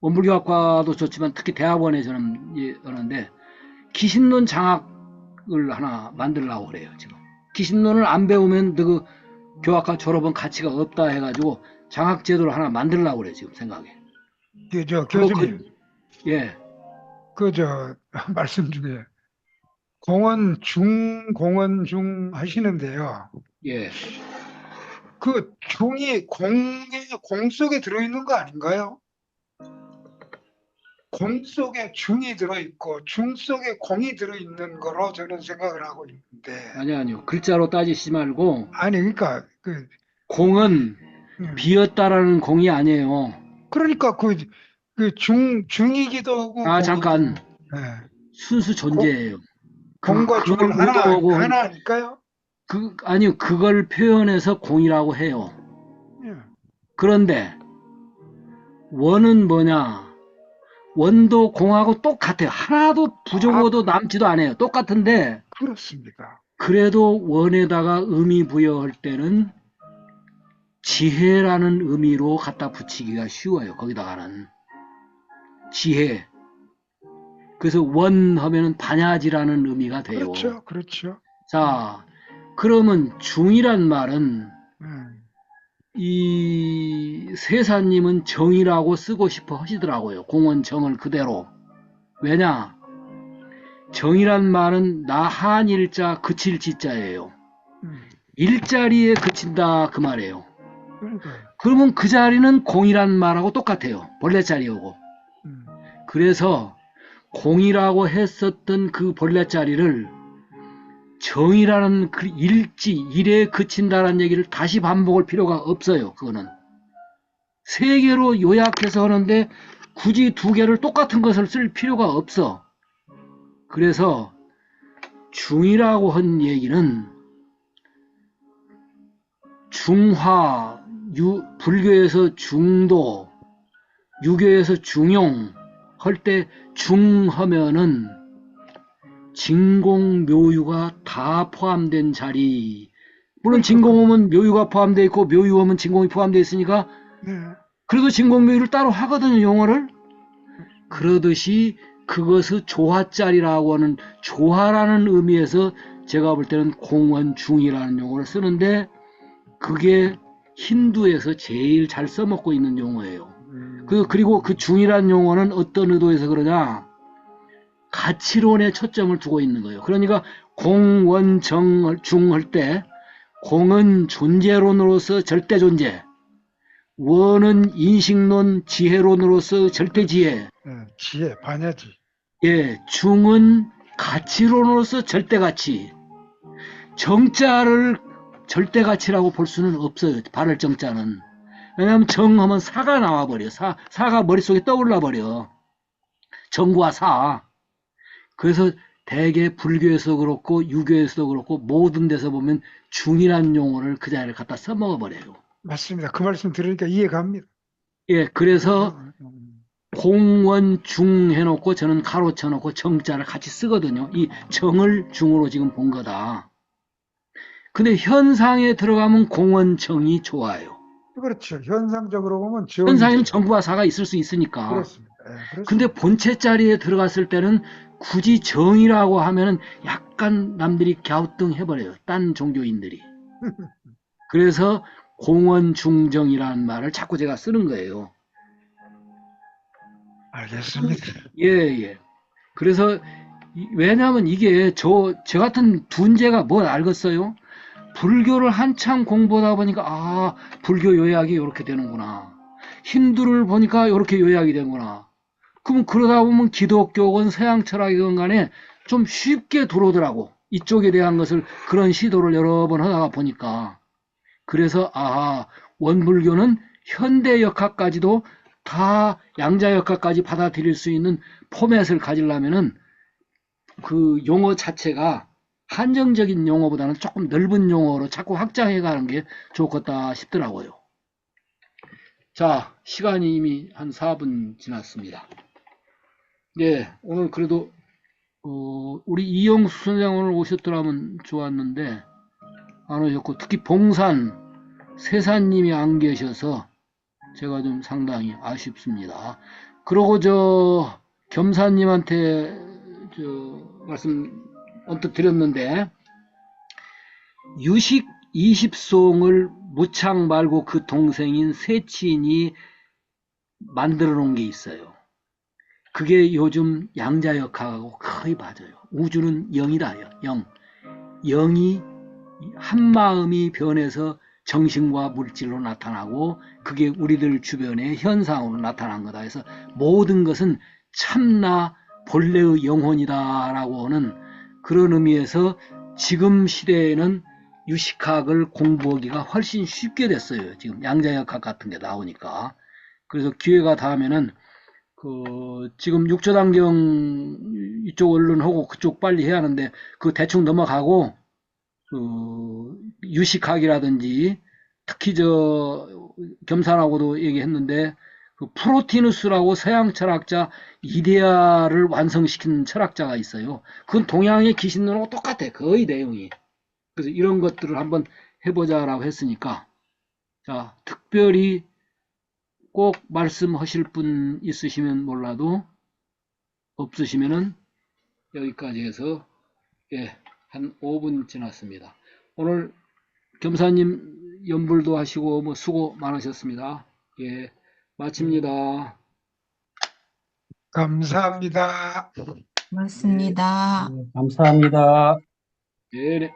Speaker 2: 원불교학과도 좋지만 특히 대학원에 저는 하는데 귀신론 장학을 하나 만들려고 그래요. 지금 귀신론을 안 배우면 그 교학과 졸업은 가치가 없다 해가지고 장학 제도를 하나 만들려고 그래요. 지금 생각에.
Speaker 4: 교수님,
Speaker 2: 예,
Speaker 4: 말씀 중에 공원중 하시는데요.
Speaker 2: 예.
Speaker 4: 그 중이 공 속에 들어있는 거 아닌가요? 공 속에 중이 들어있고 중 속에 공이 들어있는 거로 저는 생각을 하고 있는데.
Speaker 2: 아니요. 글자로 따지시지 말고,
Speaker 4: 아니, 그러니까
Speaker 2: 공은 비었다라는 공이 아니에요.
Speaker 4: 그러니까 중이기도 하고.
Speaker 2: 잠깐.
Speaker 4: 네.
Speaker 2: 순수 존재예요.
Speaker 4: 공과 중은 하나 아닐까요?
Speaker 2: 아니요. 그걸 표현해서 공이라고 해요.
Speaker 4: 예.
Speaker 2: 그런데 원은 뭐냐? 원도 공하고 똑같아요. 하나도 부족어도 남지도 않아요. 똑같은데,
Speaker 4: 그렇습니다.
Speaker 2: 그래도 원에다가 의미 부여할 때는 지혜라는 의미로 갖다 붙이기가 쉬워요. 거기다가는 지혜. 그래서 원 하면은 반야지라는 의미가 돼요.
Speaker 4: 그렇죠.
Speaker 2: 자, 그러면 중이란 말은 이 세사님은 정이라고 쓰고 싶어 하시더라고요. 공원 정을 그대로. 왜냐? 정이란 말은 나한 일자 그칠 지자예요. 일자리에 그친다 그 말이에요. 그러면 그 자리는 공이란 말하고 똑같아요. 본래 자리하고. 그래서 공이라고 했었던 그 본래 자리를 정이라는 그 일에 그친다는 얘기를 다시 반복할 필요가 없어요. 그거는 세 개로 요약해서 하는데 굳이 두 개를 똑같은 것을 쓸 필요가 없어. 그래서 중이라고 한 얘기는 중화, 불교에서 중도, 유교에서 중용 할 때 중하면은 진공묘유가 다 포함된 자리. 물론 진공하면 묘유가 포함되어 있고 묘유하면 진공이 포함되어 있으니까 그래도 진공묘유를 따로 하거든요. 용어를. 그러듯이 그것을 조화자리라고 하는 조화라는 의미에서 제가 볼 때는 공원중이라는 용어를 쓰는데 그게 힌두에서 제일 잘 써먹고 있는 용어예요. 그리고 그 중이라는 용어는 어떤 의도에서 그러냐? 가치론에 초점을 두고 있는 거예요. 그러니까 공원중 할 때 공은 존재론으로서 절대존재, 원은 인식론 지혜론으로서 절대지혜,
Speaker 4: 지혜, 반야지.
Speaker 2: 예, 중은 가치론으로서 절대가치. 정자를 절대가치라고 볼 수는 없어요. 발을 정자는. 왜냐하면 정하면 사가 나와버려. 사가 머릿속에 떠올라버려. 정과 사. 그래서 대개 불교에서 그렇고 유교에서도 그렇고 모든 데서 보면 중이라는 용어를 그 자리를 갖다 써먹어버려요.
Speaker 4: 맞습니다. 그 말씀 들으니까 이해갑니다.
Speaker 2: 예, 그래서 공원중 해놓고 저는 가로쳐놓고 정자를 같이 쓰거든요. 이 정을 중으로 지금 본 거다. 근데 현상에 들어가면 공원청이 좋아요.
Speaker 4: 그렇죠. 현상적으로 보면 지원이
Speaker 2: 현상에는
Speaker 4: 좋아요.
Speaker 2: 정부와 사가 있을 수 있으니까.
Speaker 4: 그렇습니다. 예, 그렇습니다.
Speaker 2: 근데 본체 자리에 들어갔을 때는 굳이 정이라고 하면은 약간 남들이 갸우뚱해버려요. 딴 종교인들이. 그래서 공원중정이라는 말을 자꾸 제가 쓰는 거예요.
Speaker 4: 알겠습니다.
Speaker 2: 예, 예. 그래서 왜냐하면 이게 저 같은 둔재가 뭘 알겠어요? 불교를 한참 공부하다 보니까 아, 불교 요약이 이렇게 되는구나. 힌두를 보니까 이렇게 요약이 되는구나. 그럼 그러다 보면 기독교건 서양 철학이건 간에 좀 쉽게 들어오더라고. 이쪽에 대한 것을 그런 시도를 여러 번 하다가 보니까. 그래서 아, 원불교는 현대 역학까지도 다 양자 역학까지 받아들일 수 있는 포맷을 가지려면은 그 용어 자체가 한정적인 용어보다는 조금 넓은 용어로 자꾸 확장해 가는 게 좋겠다 싶더라고요. 자, 시간이 이미 한 4분 지났습니다. 예, 오늘 그래도 우리 이영수 선생 오늘 오셨더라면 좋았는데 안 오셨고, 특히 봉산 세사님이 안 계셔서 제가 좀 상당히 아쉽습니다. 그러고 저 겸사님한테 말씀 언뜻 드렸는데, 유식 20송을 무창 말고 그 동생인 세친이 만들어 놓은 게 있어요. 그게 요즘 양자역학하고 거의 맞아요. 우주는 영이다. 영. 영이 한마음이 변해서 정신과 물질로 나타나고 그게 우리들 주변의 현상으로 나타난 거다. 해서 모든 것은 참나 본래의 영혼이다라고 하는 그런 의미에서 지금 시대에는 유식학을 공부하기가 훨씬 쉽게 됐어요. 지금 양자역학 같은 게 나오니까. 그래서 기회가 닿으면은 지금 육조단경 이쪽 언론하고 그쪽 빨리 해야 하는데 그 대충 넘어가고 유식학이라든지 특히 겸산하고도 얘기했는데 그 프로티누스라고 서양 철학자 이데아를 완성시킨 철학자가 있어요. 그건 동양의 기신론하고 똑같아. 거의 내용이. 그래서 이런 것들을 한번 해보자라고 했으니까, 자, 특별히 꼭 말씀하실 분 있으시면 몰라도 없으시면은 여기까지 해서 예, 한 5분 지났습니다. 오늘 겸사님 연불도 하시고 뭐 수고 많으셨습니다. 예, 마칩니다.
Speaker 4: 감사합니다.
Speaker 7: 고맙습니다.
Speaker 5: 감사합니다.
Speaker 2: 예, 네.